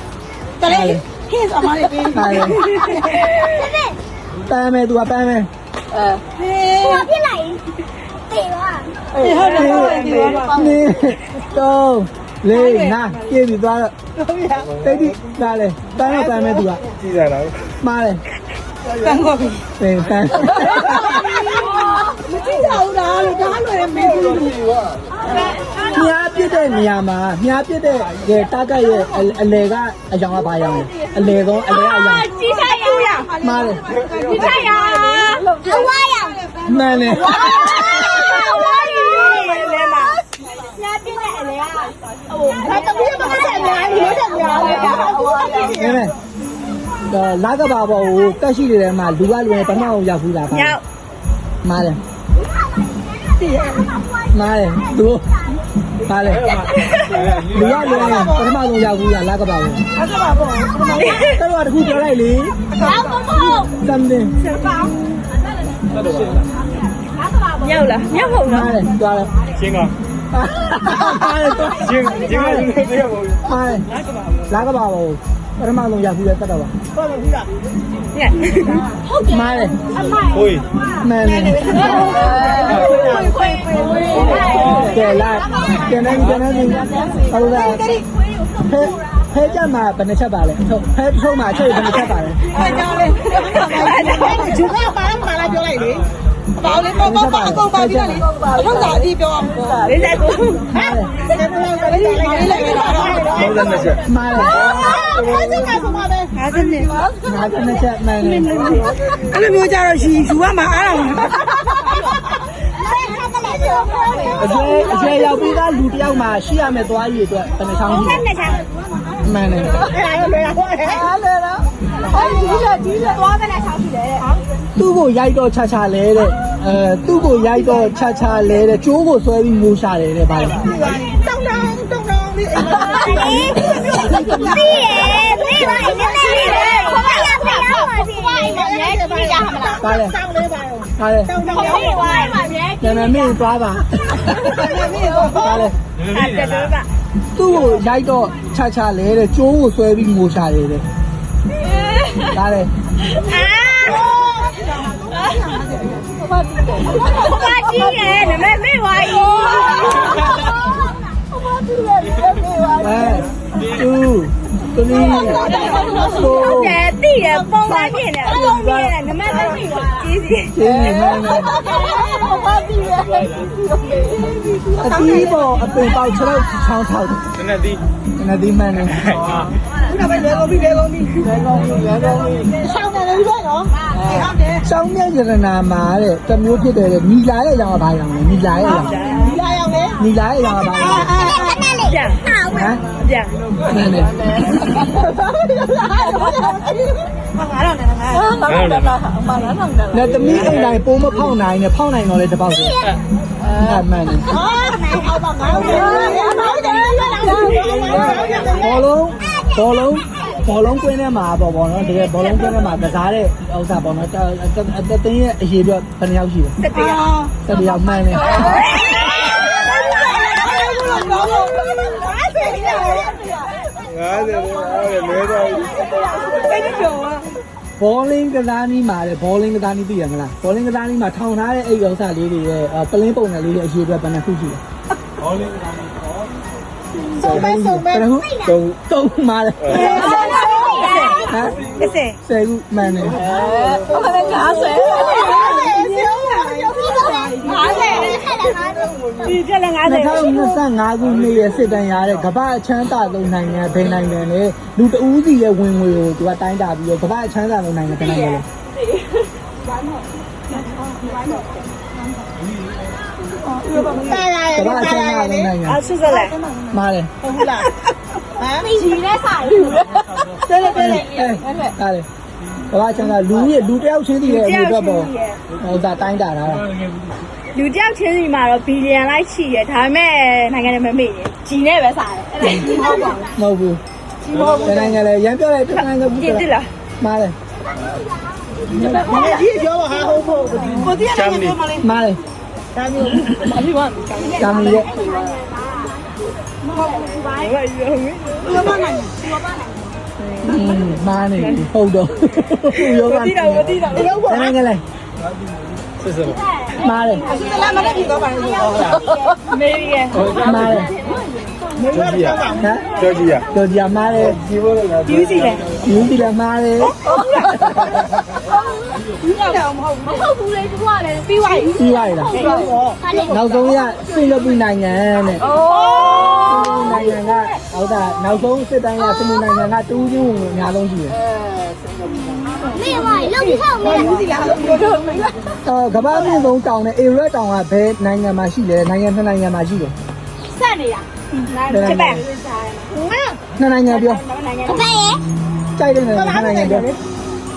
တလေးဟင်းအမလေးပေး ဟာလေပန်းမဲ तू ကပန်းမဲ ဟေးဖြစ်လိုက်တေပါအေးဟုတ်တယ်ဟုတ်တယ်ဒီပါ နေတော့လေးနာပြေးပြီးသွားတော့ ဟုတ်ရ တိတ်တိနားလေပန်းတော့ပန်းမဲ तू က ကြီးစားလား မှားတယ် ပန်းကောပြီ ပန်းပန်း မကြည့်ကြဘူးလားလို့ဒါလွယ်မင်းဘူး မြားပြစ်တဲ့နေရာမှာမြားပြစ်တဲ့တာကတ်ရဲ့အလေကအယောင်ကဘာရောင်လဲအလေကောအလေကအယောင် ကြီးစားရရ မှားတယ် ကြီးစားရအဝါရ မှန်တယ် အဝါရလဲမှာညာပြင်းတဲ့အလေကဟို ဘာတပည့်မဆက်များလို့ဆက်များလို့ဒါဟို နည်းနည်းတော့လာကဘာပေါ်ကိုတက်ရှိနေတဲ့မှာလူကလူနဲ့ပထမအောင်ရောက်ဘူးလား ရောက် မှားတယ်မှားတယ်သူမှားတယ်လူကလူနဲ့ပထမဆုံးရောက်ဘူးလားလာကဘာပေါ် အဲ့ဒါပါပေါ့ တော်တော်တခုပြောလိုက်လေ ရောက်မဟုတ် something ရောက်လားရောက်ဟုတ်လား မှားတယ်သွားတယ် ရှင်းကော မှားတယ်သွား ရှင်းလူတွေတည်းပေါ့ မှားတယ်လာကဘာပေါ်ပထမဆုံးရောက်ဘူးလေတတ်တော့ပါ ဟုတ်ဘူးလား ညက်ဟုတ်တယ် မှားတယ် ဟိုး မှန်တယ်ကဲလာပြန်နေဟုတ်လားဖဲကြမှာဘယ်နှချက်ပါလဲဖဲထုံးမှာချက်ဘယ်နှချက်ပါလဲ အဲ့ကြောင့်လေဂျူကပါလာပြောလိုက်လေဘာလဲပေါ့ပေါ့အကုန်ပါပြီလေဟုတ်တာအဒီပြောအောင်ပေါ့ လေးစားကို မှားတယ် ဒါကလည်းလည်းလိုက်လိုက်တာတော့ 32ချက် မှားတယ် အဲ့ဒါကဆိုပါပဲ ငါကနှစ်ချက်မှန်တယ် အဲ့လိုမျိုးကြတော့ယူကမှာအားတော့ အကျဲရောက်ပြီးသားလူတယောက်မှာရှိရမယ်သွားရည်အတွက်ဘယ်နှချောင်းရှိ နှစ်ချမ်း မှန်တယ် အဲ့ဒါလွယ်တာဟုတ်တယ်အားလေတော့အဲ့ဒီလေ သွားပဲနဲ့ချောင်းရှိတယ်တဲ့ သူ့ကိုရိုက်တော့ချာချာလဲတဲ့သူ့ကိုရိုက်တော့ချာချာလဲတဲ့ကျိုးကိုဆွဲပြီးမိုးရှာတယ်တဲ့ဗျာ တောင်းလေးပြီးရဲ့ပြီးပါနေနေလေးခေါ်ပါရပါရပါစီဘာအိမ်မှာရဲကြီးကြမှာလား ပါလေ တောင်းလေးပါရော ပါလေ တောင်းတောင်း ခေါ်ပြီးသွားပါရဲ ညနေမေးသွားပါပါလေ တက်တော့ပါ သူ့ကိုရိုက်တော့ချာချာလဲတဲ့ကျိုးကိုဆွဲပြီးမိုးရှာတယ်တဲ့ပါလေ ဘာကြီးရဲ့နမေမေဝါကြီး သူသမီးကို တဲ့တိရပုံစံပြည့်နေအလုံးပြည့်နေနမေသက်ရှိပါကြီးစီ ကျေးဇူးမှန်တယ်အတီးပေါ်အပင်ပေါက်6ချောင်းထောက် တနက်သီး နဒီမှန်တယ် ခုနကပဲလေကုန်ပြီလေကုန်ပြီ လဲကောင်းလဲကောင်း ဆောင်းတယ်လေပြောနော်ဟုတ်တယ် စောင်းမြရနာမှာတဲ့တမျိုးဖြစ်တယ်တဲ့ညီလာရဲ့ရောင်ကဘာရောင်လဲညီလာရဲ့ရောင် ဒီလာရောက်လေ ညီလာရဲ့ရောင်ကဘာရောင်လဲ ပြန် ဟမ် ပြန် နည်းနည်း ငါတော့နေငါ လက်သမီးအိမ်တိုင်းပိုးမဖောက်နိုင်နဲ့ဖောက်နိုင်တော့လေတပေါက်ဆိုအဲ့မှန်တယ် အော်ပါငါတော့ဘောလုံးကွင်းထဲမှာပေါ့နော်တကယ်ဘောလုံးကွင်းထဲမှာကစားတဲ့ဥစ္စာပေါ့နော်တသိန်းရဲ့အရေးအတွက်ဘယ်နှယောက်ရှိလဲ တက်ပြ 7ယောက်မှန်တယ် 50လဲတော့ဘောလင်းကစားနည်းမှာလေဘောလင်းကစားနည်းသိရမလားဘောလင်းကစားနည်းမှာထောင်ထားတဲ့အဲ့ဥစ္စာလေးတွေရဲ့ပလင်းပုံစံလေးတွေအရေးအတွက်ဘယ်နှခုရှိလဲ ဘောလင်းက ဆုံးမဲဆုံးမဲ ဘယ်နှခုသုံးမှာလေဟမ်10ခုမှန်တယ် ဒီကလည်း50 2025ခုနှစ်ရဲ့စစ်တမ်းရတဲ့ကမ္ဘာအချမ်းသာဆုံးနိုင်ငံဘယ်နိုင်ငံလဲလူတဦးစီရဲ့ဝင်ငွေကိုသူကတိုင်းတာပြီးတော့ကမ္ဘာအချမ်းသာဆုံးနိုင်ငံဘယ်နိုင်ငံလဲ တာရ ကမ္ဘာအချမ်းသာဆုံးနိုင်ငံ အဆုစလဲ မှားတယ် ဟုတ်လား ကြီးနဲ့ဆိုင်လူ 对对对对， ဟာလေဘာချမ်းသာလူတယောက်ချင်းတည်တဲ့အမှုတော့ပေါ့ဟိုဒါတိုင်းတာလား လူတယောက်ချင်းစီမှာတော့ဘီလီယံလိုက်ရှိရဒါပေမဲ့နိုင်ငံနဲ့မမေ့ရင်ကြီးနဲ့ပဲစားတယ်အဲ့ဒါဟုတ်ပါဘူး မဟုတ်ဘူးဒီနိုင်ငံလေရန်ပြောလိုက်တနိုင်ငံဘူး ကျင်းတယ်လား မားတယ် 你也叫我还好不？我这样那个嘛嘞， မားတယ် 咱们马屁王， ဂျာမနီရဲ့ 我爸那， မားနေဟုတ်တော့ယောဂ တိတော့မတိတော့ 要我， နိုင်ငံလေ စစ်စစ် မားတယ် 现在那个比较烦， မေးရဲ့ မားတယ် 没有的想法， ဟမ် ကြောကြီးရ ကြော်ကြမားတယ် ဒီဘောလည်း ယူစီလဲ ယူပြီးလည်းမားတယ် မဟုတ်ဘူးလေသူကလည်းပြီးသွားပြီ ပြီးလိုက်လားနောက်ဆုံးရစင်ကာပူနိုင်ငံနဲ့ အိုး နိုင်ငံကဟုတ်တာနောက်ဆုံးစစ်တိုင်းကစမူနိုင်ငံကတူးချင်းဝင်အများဆုံးရှိတယ် 没有啊，老弟好没有。 ကမ္ဘာ့ပြည်ဆုံးတောင်နဲ့အေရက်တောင်ကဘယ်နိုင်ငံမှာရှိလဲနိုင်ငံနှစ်နိုင်ငံမှာရှိတယ် 散的呀。这边。 နှစ်နိုင်ငံပြော 这边耶。 ကြိုက်တဲ့နိုင်ငံနှစ်နိုင်ငံပြော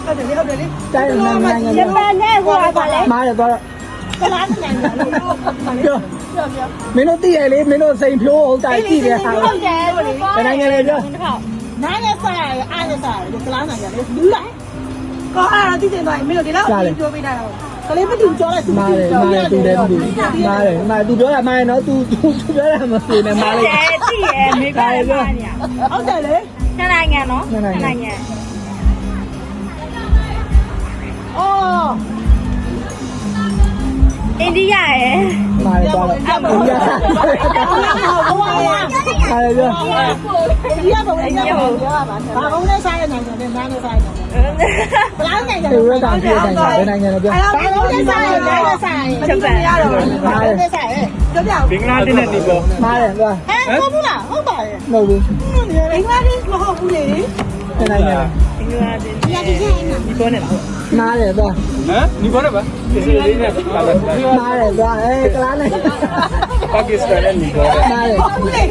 好的嘞，好的嘞， ကြိုက်တဲ့နိုင်ငံ 这 ပြော 边那个啥嘞？ မားတယ်တော့ 在哪个年龄？ ပြောမင်းတို့တည်ရလေမင်းတို့စိန်ဖြိုးဟုတ်တာကြည့်တယ်ဟာ 好的，我的。 ဘယ်နိုင်ငံလဲပြော 哪个啥？俺个啥？就在哪个年龄？对了，刚俺这点多，没有的了，你就没得了。ကလေးမတူကြောလိုက်သူ မားတယ်မားတယ်သူလည်းမတူမားတယ်မားသူပြောတာမားတယ်နော်သူပြောတာမသိနဲ့မားလိုက် 对，对耶，没办法呀。 ဟုတ်တယ်လေ 那哪年喏？那哪年？ အော် 印第安耶。 မားတယ်တော့အိန္ဒိယ ဟိုပါရ ဟာလေပြော ဒီရပါဘူးဒီရပါဘူးဘာကုန်းနဲ့စားရနိုင်တယ်နားနဲ့စားရတယ်ဘလားနိုင်တယ် အေရက်တောင်ပြည်နိုင်ငံဘယ်နိုင်ငံလဲပြော ဘာကုန်းနဲ့စားရနားနဲ့စားရချက်ပဲရတော့ဘာကုန်းနဲ့စားရကြောက်ကြောက် ဘင်္ဂလားဒေ့ရှ်နဲ့နီပေါ မားတယ်ပြော ဟုတ်ဘူးလားဟုတ်ပါရဲ့ မဟုတ်ဘူး ဘင်္ဂလားဒေ့ရှ်မဟုတ်ဘူးလေ ဘယ်နိုင်ငံ 印第安的。你说呢？ မားတယ်ပြော ဟမ်နီပေါနဲ့ပါအစ္စရေးနဲ့ပါလာ မားတယ်ပြောကလားနဲ့ ပါကစ္စတန်နဲ့နီပေါ မားတယ် ဟုတ်ဘူးလေ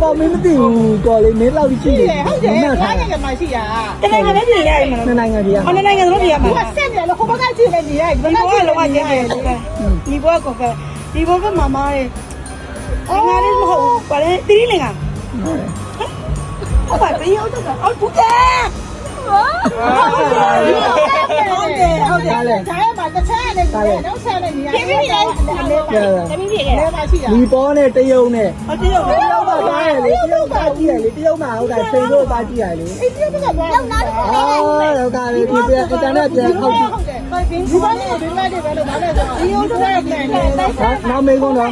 တော့မင်းမသိဘူးကော်လေးမင်းလောက်ရှိ ရှိ တယ် တယ်ဟုတ်တယ်ဘာနိုင်ငံမှာရှိတာ 这边那边也有嘛？ နှစ်နိုင်ငံကြီး 哦，那နိုင်ငံ都别 ဟို 嘛 က。ဆက်တယ်လို့ဟိုဘက်ကကြည့်နေနေရဲ့ဒီဘ 你 က်က 不 ကြည့် 会 လို့ 的话， နေ 这 ရဲ့ 边这边，你不会过分，你不会妈妈的。你看你什么好？过来，弟弟那个。我把没有这个，哦，不对。ဟုတ်တယ်ဟုတ်တယ်ဒါရမှာတစ်ချက်နဲ့တော့ဆက်နေနေရဲ့ 这边的，这边 လဲ 的。 ပါရှိတာ ဒီပေါ်နဲ့တရုတ်နဲ့ ဟုတ်တယ်ဟုတ်တယ် တရုတ်မှာသားရလေတရုတ်သားကြည့်ရလေတရုတ်မှာဟုတ်တာစိန်တို့သားကြည့်ရလေ အေးဒီဘက်ကဘာလဲ အော်တော့ကလေဒီပြန်အင်တာနက်ပြန်ဟုတ်ပြီ ဟုတ်တယ်ဒီဘက်နဲ့ဒီဘက်နဲ့ပဲလို့ဘာလဲဆိုဒီလိုဆိုရပြန်တယ် နောက်မေးကုန်တော့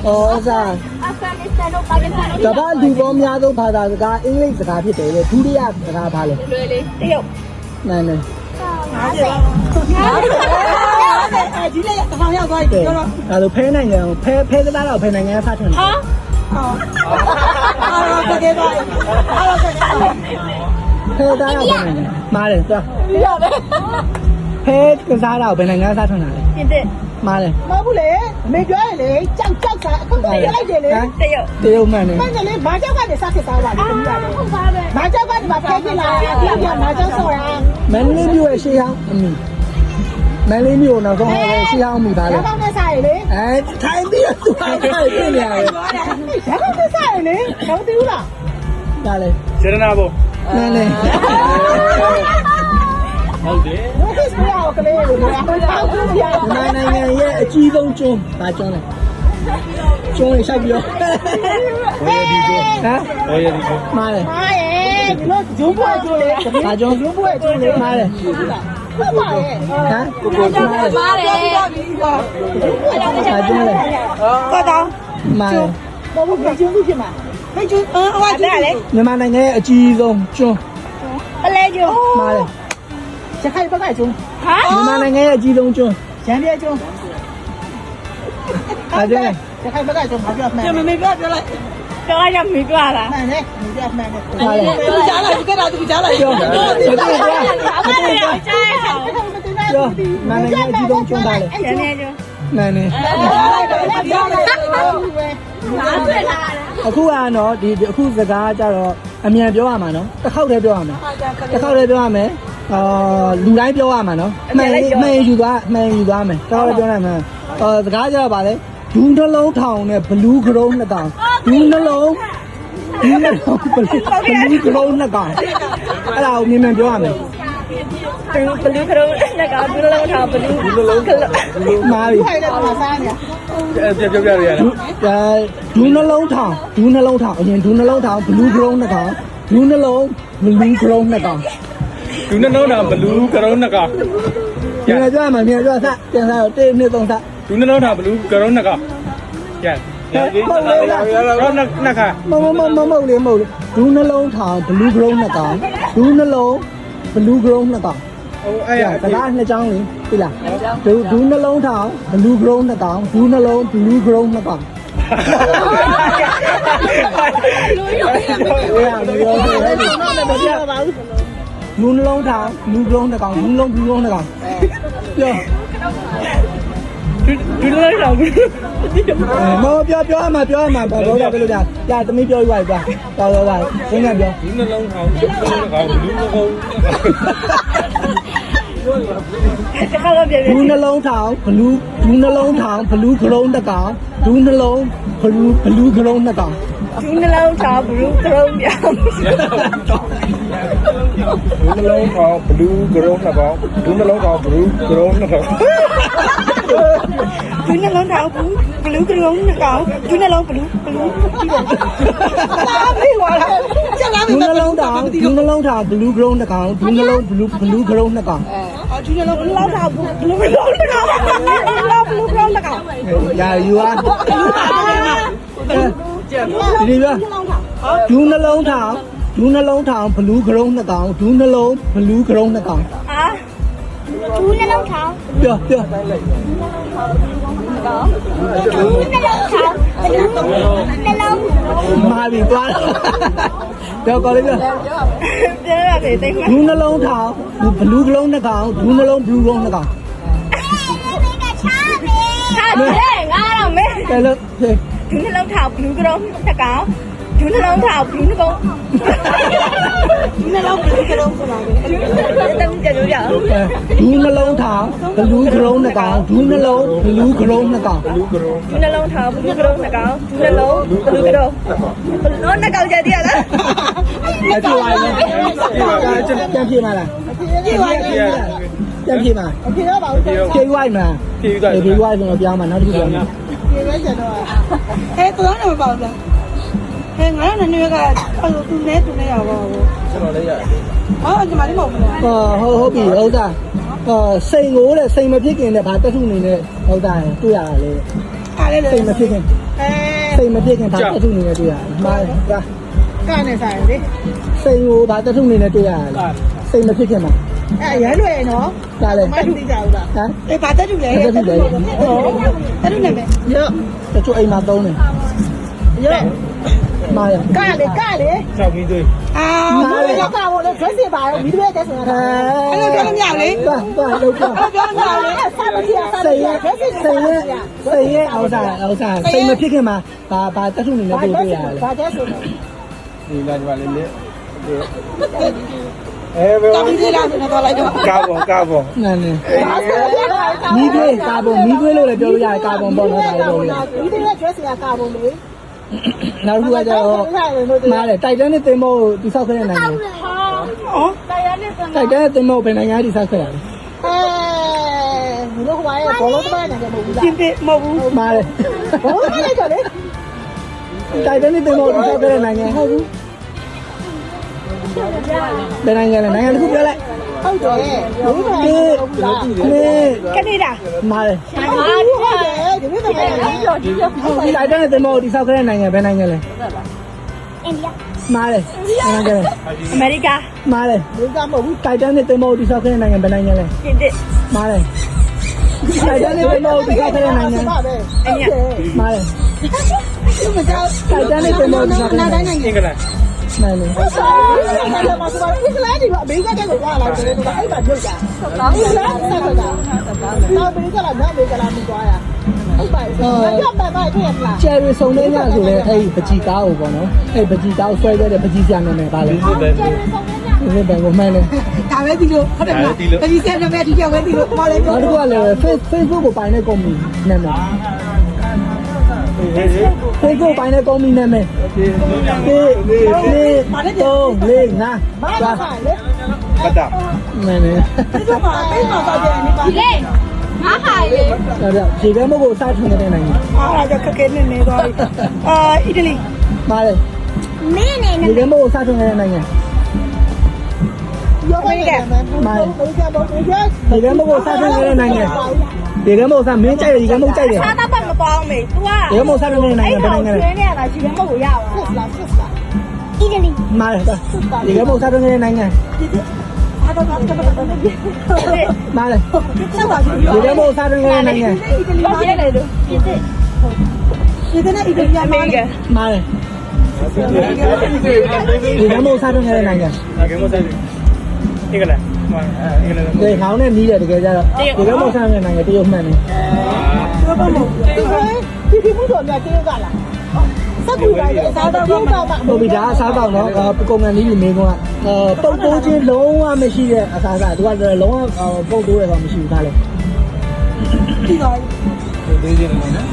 ဩစား အာဖဂန်နစ္စတန်တို့ပါကစ္စတန်တို့ ကမ္ဘာလူပေါင်းများသောဘာသာစကားအင်္ဂလိပ်စကားဖြစ်တယ်လေဒုတိယစကားဘာလဲ လွယ်လေးတရုတ် နာနေ ဒီလေအဆောင်ရောက်သွားပြီပြောတော့ ဒါဆိုဖဲနိုင်ငံဖဲကစားတော့ဖဲနိုင်ငံဖတ်ထင်တယ် ဟာ အော်တကယ်ပါအော်တကယ်ပါ ဖဲသားတော့ဖဲနိုင်ငံမားတယ်သွား ပြီးရတယ် ဖဲကစားတော့ဖဲနိုင်ငံဖတ်ထင်တာလေ ပြင်သစ် မားတယ် မဟုတ်ဘူးလေမေပြောရလေကြောက်စားအခုပြလိုက်တယ်လေ တရုတ် တရုတ်မှန်တယ် မှန်တယ်လေမာကြောက်ကနေစဖြစ်သားပါလေတမီးရတယ် ဟုတ်ပါပဲ မာကြောက်ကနေမဖဲဖြစ်လာတယ်ဒီကမာကြောက်ဆော်ရ မန္တလေးမြို့ရဲ့ရှေးဟောင်းအမိမန္တလေးမြို့နောက်ဆုံးဟောတဲ့ရှေးဟောင်းအမိပါလေ ရကောင်းနဲ့စားရလေ ထိုင်ပြီးတော့သူကထိုင်ပြင်နေရတယ် ရကောင်းနဲ့စားရလေတော့တူလား ဒါလေ စေရနာဘော နည်းနည်း ဟုတ်တယ် ဘယ်လိုဆိုရအောင်ကလေးလို့ပြောတောက်ကြည့်ရ မြန်မာနိုင်ငံရဲ့အကြီးဆုံးကျွန်းဒါကျွန်းလေကျွန်းလေးရှိုက်ပြီးတော့ ဝေဒီကို ဟမ် ဝေဒီကို မားတယ် မာရဲ့ဒီလိုဂျုံပွဲကျိုးလေ ဒါကျွန်း ဂျုံပွဲကျိုးလေ မားတယ် ဟုတ်ပါရဲ့ ဟမ်ကိုကိုကျွန်းလေ ပါတယ် ဒါကျွန်းလေ ကောတော့ မားတယ် ဘာလို့ဘယ်ကျုံဖြစ်မှာဘယ်ကျုံဟိုကကျုံလေ မြန်မာနိုင်ငံရဲ့အကြီးဆုံးကျွန်း ပလဲကျိုး မားတယ် ရခိုင်ဘက်ကကျုံ ဟာ မြန်မာနိုင်ငံရဲ့အကြီးဆုံးကျွန်း ရန်ပြကျုံ ဒါကျွန်းလေ ရခိုင်ဘက်ကကျုံဘာပြောမှန်းမမေပြောလိုက် ပြောရမပြလာ မှန်တယ်မပြောမှန်းတယ် မားတယ် သူကြားလိုက်ဒီကတာသူကြားလိုက် ပြောတယ်ပြောတယ်ပြော ဘာလဲကြားဟော ပြောမြန်မာနိုင်ငံရဲ့အကြီးဆုံးကျွန်းပါလေ ကျန်နေကျိုး နည်းနည်း ကြားလိုက်ကြားလိုက် အခုကနော်ဒီအခုစကားကြတော့အမြန်ပြောရမှာနော်တစ်ခေါက်တည်းပြောရမယ်တစ်ခေါက်တည်းပြောရမယ်လူတိုင်းပြောရမှာနော်မှန်ယူသွားမယ်တစ်ခေါက်တည်းပြောနိုင်မှာစကားကြတော့ဗာလေဒူးနှလုံးထောင်နဲ့ဘလူးကရုံးနှစ်ကောင်ဒူးနှလုံးဘလူးကရုံးနှစ်ကောင်အဲ့ဒါကိုမြန်ပြောရမယ်ဘလူးခရုံးနဲ့ကဘူးလုံးထားဘလူးမာပြီဖိုင်တယ်မှာစားနေပြောပြရရတယ်ဒူးနှလုံးထောင်အရင်ဒူးနှလုံးထောင်ဘလူးကရုံးနှစ်ကောင်ဒူးနှလုံးဘလူးကရုံးနှစ်ကောင်ဒူးနှလုံးတာဘလူးကရုံးနှစ်ကောင်မြန်ကြမှာမြန်ကြစပြန်စားတော့1 2 3စဒူးနှလုံးတာဘလူးကရုံးနှစ်ကောင်ပြန်တော့နှစ်ခါမဟုတ်လေဒူးနှလုံးထောင်ဘလူးကရုံးနှစ်ကောင်ဒူးနှလုံးဘလူးကရုံးနှစ်ကောင်အဲ့ရစကားနှစ်ချောင်းလေပြီလားဒူးနှလုံးထောင်ဘလူးကရုံးနှစ်ကောင်ဒူးနှလုံးဘလူးကရုံးနှစ်ကောင်လူနှလုံးထောင်လူကရုံးနှစ်ကောင်လူလုံးဘလူးကရုံးနှစ်ကောင်ပြောဒူးနှလုံးတာမောပြောရမှာဘာလို့လဲဘယ်လိုကြာသမီးပြောရွားသွားတော်စင်းကပြောဒူးနှလုံးထောင်ဘလူးကောင်ဘလူးကောင်ဒူးနှလုံးထောင်ဘလူးကရုံးတစ်ကောင်ဒူးနှလုံးဘလူးကရုံးနှစ်ကောင်ဒူးနှလုံးထားဘလူးခရုံးပြောင်းဒူးနှလုံးထောင်ဘလူးကရုံးနှစ်ကောင်ဒူးနှလုံးထောင်ဘလူးကရုံးနှစ်ကောင်ဒူးနှလုံးထားဘလူးကရုံးနှစ်ကောင်ဒူးနှလုံးဘလူးမေးသွားတာကျလာဒူးနှလုံးထောင်ဘလူးကရုံးတစ်ကောင်ဒူးနှလုံးဘလူးကရုံးနှစ်ကောင်ဒူးနှလုံးဘလူးထားဘလူးကရုံးနှစ်ကောင်ဘလူးကရုံးနှစ်ကောင်ရာယူအားဒီပြောဒူးနှလုံးထောင်ဘလူးကရုံးနှစ်ကောင်ဒူးနှလုံးဘလူးကရုံးနှစ်ကောင်ဒူးနှလုံးထားပြောဒူးနှလုံးထားဘလူးနှလုံးမာပြီသွားပြောကောလေးပြောရတယ်တိတ်ဒူးနှလုံးထောင်ဘလူးကရုံးနှစ်ကောင်ဒူးနှလုံးဘလူးကရုံးနှစ်ကောင်ငါတော့မဲကဲလို့ဒူးနှလုံးထားဘလူးကရုံးနှစ်ကောင်ဒူးနှလုံးထားဘလူးနှစ်ကောင်ဒူးနှလုံးဘလူးကရုံးဆိုတာပဲတမီးကြလို့ရအောင်ဒူးနှလုံးထောင်ဘလူးကရုံးနှစ်ကောင်ဒူးနှလုံးဘလူးကရုံးနှစ်ကောင်ဘလူးကရုံးဒူးနှလုံးထားဘလူးကရုံးနှစ်ကောင်ဒူးနှလုံးဘလူးကရုံးတော့နှစ်ကောင်ကြတည်းလားအပြေးပါလေပြန်ပြေးမလားပြန်ပြေးမှာပြေးတော့ပါဦးပြေးဝိုင်းမှာပြေးဝိုင်းဆိုတော့ပြောင်းမှာနောက်တစ်ခုပြောင်းမှာပြေးပဲကျတော့တော်တယ်မပေါ့လားငါနဲ့နေကသူနဲ့ရပါဘူးကျွန်တော်လည်းရတယ်ဒီမှာလေးမဟုတ်ဘူးဟုတ်ပြီဟုတ်တာစိန်ကိုတဲ့စိန်မဖြစ်ခင်နဲ့ဗာတက်ထုနေနဲ့ဟုတ်တာတွေ့ရတာလေအားလေစိန်မဖြစ်ခင်စိန်မဖြစ်ခင်ဗာတက်ထုနေနဲ့တွေ့ရတယ်မှားတယ်ဒါကနေဆိုင်လေစိန်ကိုဗာတက်ထုနေနဲ့တွေ့ရတယ်စိန်မဖြစ်ခင်မှာရမ်းလွယ်နော်ဒါလေမသိကြဘူးလားဟမ်ဘာတက်တူလဲတက်တူလေတက်တူနေမယ်ရောတချို့အိမ်မှာသုံးတယ်ရောမာရကလေကြောက်ပြီးသွေးမာရကဘောလေဆက်စီပါရောမိတွေတက်ဆိုတာအဲ့လိုပြောလို့မရလေသွားလို့ပြောပြောလို့မရလေဆက်မဖြစ်ဆက်ရစိတ်ရဲ့အောင်စားစိတ်မဖြစ်ခင်မှာဘာတက်ထုနေလဲတွေ့ရတယ်ဘာတက်ဆိုဒီလာကြပါလေလေဘယ်လိုလဲတော့လိုက်တော့ကာဘွန်နန်းနေမီးသွေးကာဘွန်မီးသွေးလို့လည်းပြောလို့ရတယ်ကာဘွန်ပေါ့နော်ဒါလည်းပြောလို့ရတယ်မီးသွေးရဲ့ dress ကကာဘွန်လေနောက်တစ်ခုကကျတော့မားတယ်တိုက်တန်းနဲ့တင်မို့တိဆောက်ခဲ့တဲ့နိုင်ငံဟောတိုက်တန်းနဲ့တင်မို့ဘယ်နိုင်ငံတိဆောက်ခဲ့တာလဲဘလို့ဟိုရဲ့ဘောလုံးတမန်နိုင်ငံမဟုတ်ဘူးလားကျင်းတယ်မဟုတ်ဘူးမားတယ်ဘောလုံးလိုက်ကြလေတိုက်တန်းနဲ့တင်မို့တိဆောက်ခဲ့တဲ့နိုင်ငံဟုတ်ဘူးဘယ်နိုင်ငံလဲနိုင်ငံတစ်ခုပြောလိုက်ဟုတ်တယ်ကနေဒါမားတယ်ဟုတ်တယ်ဒီလိုပဲဒီလိုက်တဲ့တင်မောတိဆောက်ခဲ့တဲ့နိုင်ငံဘယ်နိုင်ငံလဲအိန္ဒိယမားတယ်နိုင်ငံလဲအမေရိကမားတယ်အမေရိကမဟုတ်ဘူးတိုက်တန်းနဲ့တင်မောတိဆောက်ခဲ့တဲ့နိုင်ငံဘယ်နိုင်ငံလဲပြင်သစ်မားတယ်တိုက်တန်းနဲ့တင်မောတိဆောက်ခဲ့တဲ့နိုင်ငံအိန္ဒိယမားတယ်ဒီမှာတိုက်တန်းနဲ့တင်မောတိဆောက်ခဲ့တဲ့နိုင်ငံအင်္ဂလန်မှန်တယ်။ဆရာကမဆိုဘူး။ဒီကလေးဒီအမေကတည်းကလာလာတယ်။အဲ့ဒါပြုတ်တာ။ဟုတ်လား။ဆက်တာ။နောက်ဘေးကလာနောက်ဘေးကလာပြီးသွားရ။ ကျယ်ရီစုံနေညဆိုလဲအဲ့ပကြီးကားကိုပေါ့နော်အဲ့ပကြီးကားကိုဆွဲခဲ့တဲ့ပကြီးဆရာနာမည်ပါလေဒီဘယ်ကိုမှန်းလဲ ဒါပဲဒီလိုဟုတ်တယ်မလားတတိယနာမည်ဒီကြောက်ပဲဒီလိုမလေး နောက်တစ်ခုကလည်း Facebook ကိုပိုင်တဲ့ကုမ္ပဏီနာမည် Facebook ပိုင်တဲ့ကုမ္ပဏီနာမည်ဒီငါပါ ပတ်တာ မင်းနဲ့ ဒီကမှာအိမ်မှာပါပြန်နေပါ ဒီလေငါဟာလေ အဲ့ဒါဒီကမကိုစားထုံနေတဲ့နိုင်ငံ အားကြောက်ခက်ခဲနေသွားပြီအီတလီ ပါလေ မင်းနေ ဒီကမကိုစားထုံနေတဲ့နိုင်ငံ ရောမင်းက ပါလေဒီကမကိုစားထုံနေတဲ့နိုင်ငံဒီကမကိုစားမင်းကြိုက်တယ်ဒီကမကိုကြိုက်တယ် စားတော့မပေါင်းမေ तू က ဒီကမကိုစားထုံနေတဲ့နိုင်ငံဘယ်နိုင်ငံလဲ ကျွေးနေရတာဒီကမကိုရပါအီတလီ မာလေဒီကမကိုစားထုံနေတဲ့နိုင်ငံ အားတော့ဘာဘာဘာဘာ မာလေ ဆက်ပါကြည့် ဒီကမကိုစားထုံနေတဲ့နိုင်ငံ အီတလီမှာနေတယ်လို့ ဒီစစ် ဒီကအီတလီမှာနေတယ် မာလေဒီကမကိုစားထုံနေတဲ့နိုင်ငံ ကဲမဆိုင်ဒီကလားဒီကလား ဒီခေါင်းနဲ့နီးတယ်တကယ်ကြတော့ဒီကမကိုစားထုံနေတဲ့နိုင်ငံတရုတ်မှန်တယ် ဘာမဟုတ်ဒီမှုတော်များတေးကလားစက်ကူတိုင်းစားတော့ဘာမှ ဟုတ်ပြီဒါအစားတော့နော်ပုံမှန်လေးနေကွာပုတ်တိုးချင်းလုံးဝမရှိတဲ့အစားအစာသူကလုံးဝပုတ်တိုးရတော့မရှိဘူးဒါလေ ဒီက သေးသေးနေနော်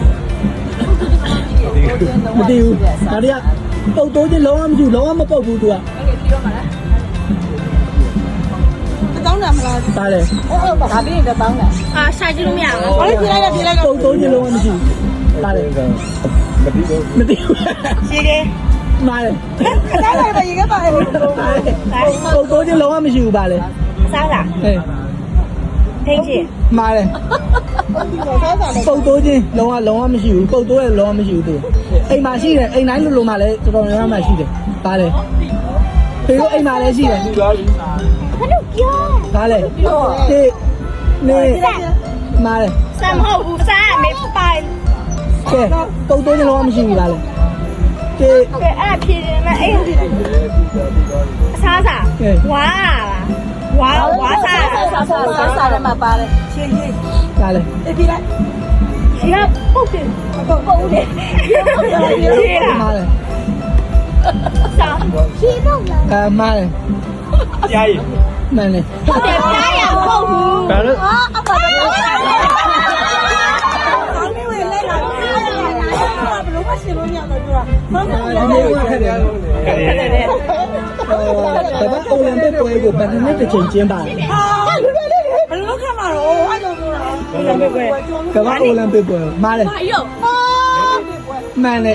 မတည်ဘူးဒါတွေကပုတ်တိုးချင်းလုံးဝမရှိဘူးလုံးဝမပုတ်ဘူးသူက တောင်းတာမလား ဒါလေ ဒါပြီးရင်တောင်းတာ အာရှာကြည့်လို့မရဘူး ဘာလို့ပြေးလိုက်တာ ပုတ်တိုးချင်းလုံးဝမရှိဘူးဒါလေ မတိတော့ မတည်ဘူး ရှင်းတယ် မာလေ ခဏလိုက်ပဲရေကပါလေ ပုတ်တိုးချင်းလုံးဝမရှိဘူးပါလေ စားလား အေး ထိတ်ချင် မာလေပုတ်တိုးချင်းလုံးဝမရှိဘူးပုတ်တိုးရလုံးဝမရှိဘူးသူအိမ်မှာရှိတယ်အိမ်တိုင်းလိုလိုမှလည်းတော်တော်များများမှရှိတယ်ပါလေဖေတို့အိမ်မှာလည်းရှိတယ် ဘလို့ပြော ပါလေဒီနေမာလေ စမ်းမဟုတ်ဘူးစားမေပိုင် ကဲပုတ်တိုးချင်းလုံးဝမရှိဘူးပါလေဒီ ကဲအဲ့ဖြည့်နေမယ်အဲ့စားစားဝါလားဝါစားစားတယ်မှာပါတယ်ရှင်းရှင်း ပါလေ ပြေးလိုက် ဒီကပုတ်တယ်ပုတ်တယ်ဖြည့်လား မာလေ စားဖြည့်တော့လား မာလေ ကြားရ မန်လေ ဟုတ်တယ်ကြားရမဟုတ်ဘူး ဒါလို့ အပါတော့ အောင်းနေဝင်လိုက်လာဘလို့မရှိလို့ညတော့ပြောမမ ဒီနေ့ကခက်တယ် ခဲ့တယ် ဘာအိုလံပစ်ပွဲကိုဘယ်နှစ်တစ်ချိန်ကျင်းပါလဲ ဘလို့ခမှာတော့အဲ့လိုပြောတာ ကမ္ဘာအိုလံပစ်ပွဲမာလေ ဘာရော မန်လေ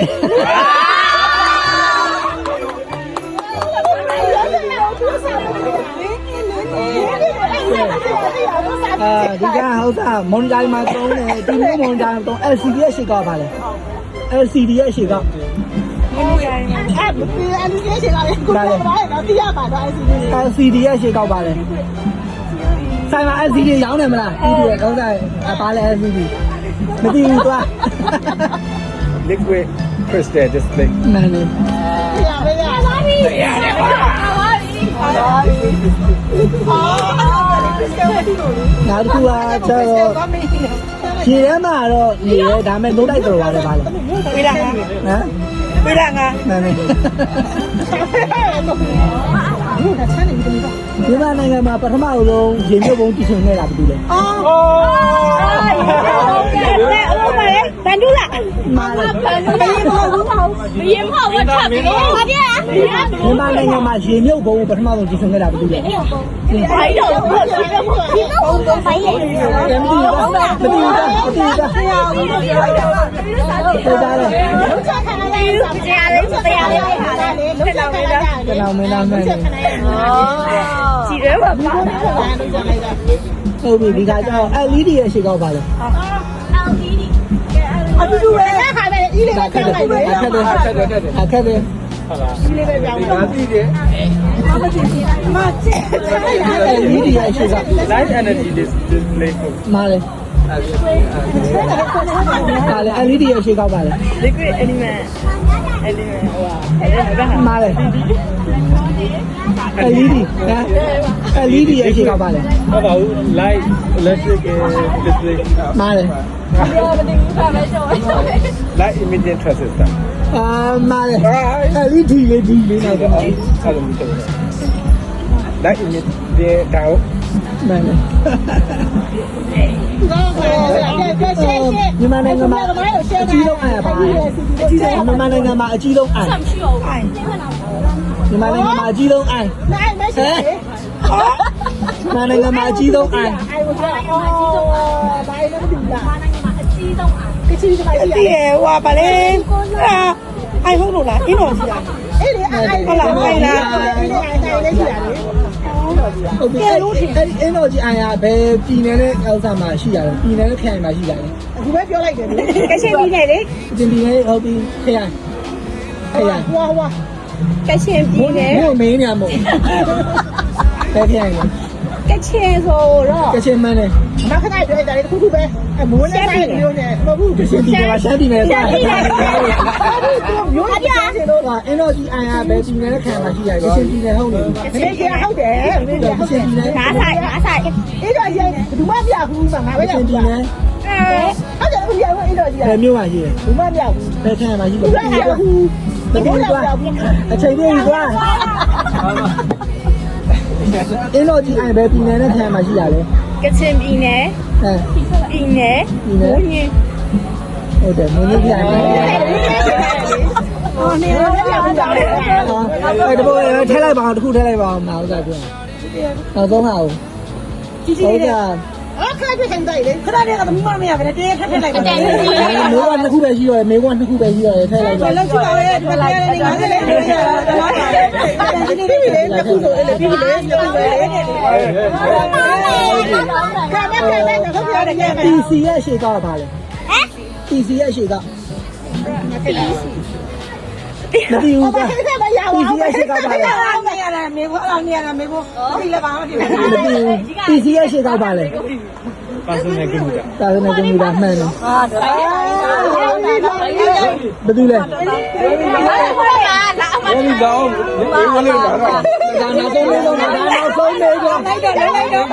ဒီကဟောတာမွန်ဂျိုင်းမှာသုံးတယ်ဒီမျိုးမွန်ဂျိုင်းသုံး LCD ရဲ့ရှေ့ကောက်ပါလေ LCD ရဲ့ရှေ့ကောက် အဲ့ဒီလေးတွေကလည်းကိုယ်ကတော့သိရပါတော့အဲ့ဒီလေး LCD ရဲ့ရှေ့ကောက်ပါလေဆိုင်မှာ LCD ရောင်းတယ်မလားဒီဒီကောင်းတယ်ပါလေ LCD မသိဘူးကွာ liquid crystal display မန်လေ သိရပါရဲ့ ပါပြီရတယ်ပါပါပြီ အော်အဲ့ဒါလည်းပြောတယ်လို့ နောက်တစ်ခုကကျတော့ခြေထဲမှာတော့နေရဲဒါပေမဲ့လုံးတိုက်တော်ပါတယ်ပါလေ ပြေးလာငါ ဟမ် ပြေးလာငါ မန်လေ ဟုတ်တာချမ်းနေပြီတော့ မြန်မာနိုင်ငံမှာပထမဆုံးရေမြုပ်ပုံတည်ဆုံနေတာဘာလို့လဲ အော် ဘန်ဒူလာ မာလေ ဘန်ဒူလာမဟုတ်ဘူးမရင်မဟုတ်ဘူးချက်ပြီးဘာပြလဲ မြန်မာနိုင်ငံမှာရေမြုပ်ပုံကိုပထမဆုံးတည်ဆုံခဲ့တာဘာလို့လဲ ဘာလို့ဒီတော့ဘိုင်းရဲ့ မသိဘူးကွာမသိဘူးကွာမသိဘူးကွာ ဆရာဦးတို့ပြောလိုက်တာ ပြောကြတယ် လုံးချခံလိုက်ရတရားလေးတရားလေးခါလာလေလုံးချခံလိုက်ရ ကျွန်တော်မင်းသားမှန်တယ် စီရဲပါပါ ဟုတ်ပြီဒီကကျတော့ LED ရဲ့ရှေ့ကောက်ပါလေ အတူတူပဲခါပဲအီးလေးပဲ ခက်တယ်ခက်တယ်ခက်တယ်ခက်တယ်ခက်တယ် ဟုတ်လား အီးလေးပဲပြောင်း ဒီကသိတယ် မချစ် LED ရဲ့ရှေ့ကောက် light energy display ကို မာလေပါလေ LED ရဲ့ရှေ့ကောက်ပါလေ liquid element ဟိုအဲ့ မာလေ LED ဟမ် LED ရဲ့ရှေ့ကောက်ပါလေ ဟုတ်ပါဘူး light electric display မာလေ Like immediate trust system. မာလေအဲ့ဒီဒီလေးနော်ကျွန်တော် အဲ့လိုမျိုး Like immediate တောက် မှန်တယ် မြန်မာနိုင်ငံမှာအကြီးဆုံးအိုင်ရပါမြန်မာနိုင်ငံမှာအကြီးဆုံးအိုင်မြန်မာနိုင်ငံမှာအကြီးဆုံးအိုင်မြန်မာနိုင်ငံမှာအကြီးဆုံးအိုင် ကချင်ဒီမှာရှိတယ်ဟွာပါလေအိုင်ဟုတ်လို့လားအင်းတော်ရှိတာအေးလေဟုတ်လားအိုင်လားအိုင်လေးရှိတာလေ ဟုတ်ပြီအဲ့ဒီအင်းတော်ကြီးအိုင်ရဘယ်ပြည်နယ်နဲ့အောက်ဆာမှာရှိရတယ်ပြည်နယ်နဲ့ခရိုင်မှာရှိရတယ် အခုပဲပြောလိုက်တယ်လေကချင်ပြည်နယ်လေ တင်ပြည်နယ်ဟုတ်ပြီခရိုင် ဟွာကချင်ပြည်နယ် ဘယ်မင်းညာမို့ဘယ်ခရိုင်လဲ ကချင်ဆိုတော့ ကချင်မန်းလေ မခဏပြောလိုက်တာလေတစ်ခုပဲအမိုးနဲ့ဆိုင်မျိုးနဲ့မဟုတ်ဘူး ကချင်ပြည်နယ်မှာရှမ်းပြည်နယ်ဆိုတာ မျိုးအပြားစင်လို့ အင်းတော်ကြီးအိုင်ရဘယ်ပြည်နယ်နဲ့ခရိုင်မှာရှိရတယ်ကချင်ပြည်နယ်ဟုတ်နေပြီ ဒီကဟုတ်တယ်ဒီကဟုတ်တယ်ငါဆိုင်အေးတော့ရင်ဘယ်သူမှမပြဘူးငါပဲ က ရ ချင် ဘူး ပြည်နယ် ဟုတ်တယ်ဘယ်ရောက်အေးတော့ကြီး ဘယ်မြို့မှာရှိလဲ ဘူးမပြဘူး ဘယ်ခရိုင်မှာရှိလဲ ဘူးလည်းဟုတ်ဘူး ဘယ်လိုသွားအချိန်ပြည့်သွားအင်းတော်ကြီးအိုင်ဘယ်ပြည်နယ်နဲ့ခရိုင်မှာရှိရလဲ ကချင်ပြည်နယ် အဲ ပြည်နယ် ပြည်နယ်ဟုတ်တယ်မင်းကြီးခရိုင်မှာ အော်နေတော့လည်းရောက်ကြတယ် အဲ့တဘောထဲလိုက်ပါအောင်တစ်ခုထဲလိုက်ပါအောင်မဟုတ်စားပြောနောက်ဆုံးဟာဟုတ် ကြီးကြီးလေးအခါခက်ခိုင်တိုင်းလေခဏတည်းကသမီးမမရပဲတည်းခက်ခက်လိုက်တယ် မေကနှစ်ခုပဲရှိရတယ်မေကနှစ်ခုပဲရှိရတယ်ထဲလိုက်ပါ လောက်ချပါလေဒီမှာလည်းငါလည်းလေးရတာတော့ဒီနေ့လေးတစ်ခုဆိုလေပြီးလေပြောပဲကဲကဲဟုတ်ရတယ်ကဲ PC ရဲ့ရှေ့ကောက်ပါလေဟမ် PC ရဲ့ရှေ့ကောက်မသိဘူးကွာ ခက်ပဲရအောင်အောင်နေရတယ်မေကိုအောင်နေရမေကိုဒီလည်းပါမဖြစ်ဘူး မသိဘူး PC ရဲ့ရှေ့ကောက်ပါလေ personal computer တာကနေကွန်ပျူတာမှန်တယ် ဟာတော့ ဘယ်သူလဲ What is that? What is that? ဒါနောက်ဆုံးလေးဆုံးဒါနောက်ဆုံးလေးဆုံး လိုက်တော့လိုက်တော့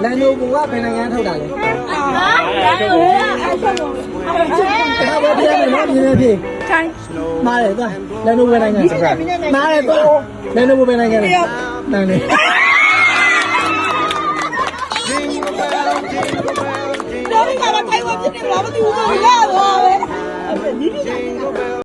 လန်နိုဘူကဘယ်နိုင်ငံထုတ်တာလဲ ဒါပဲပြန်မယ်နော်ဒီနေ့ဖြစ်ထိုင်းမားတယ်ကွာလန်နိုဘူဘယ်နိုင်ငံမားတယ်ကွာလန်နိုဘူဘယ်နိုင်ငံလဲနိုင်တယ် တော့ဒီကမှာထိုင်ဝမ်ဖြစ်နေလားမသိဘူးဆိုရတော့ပဲ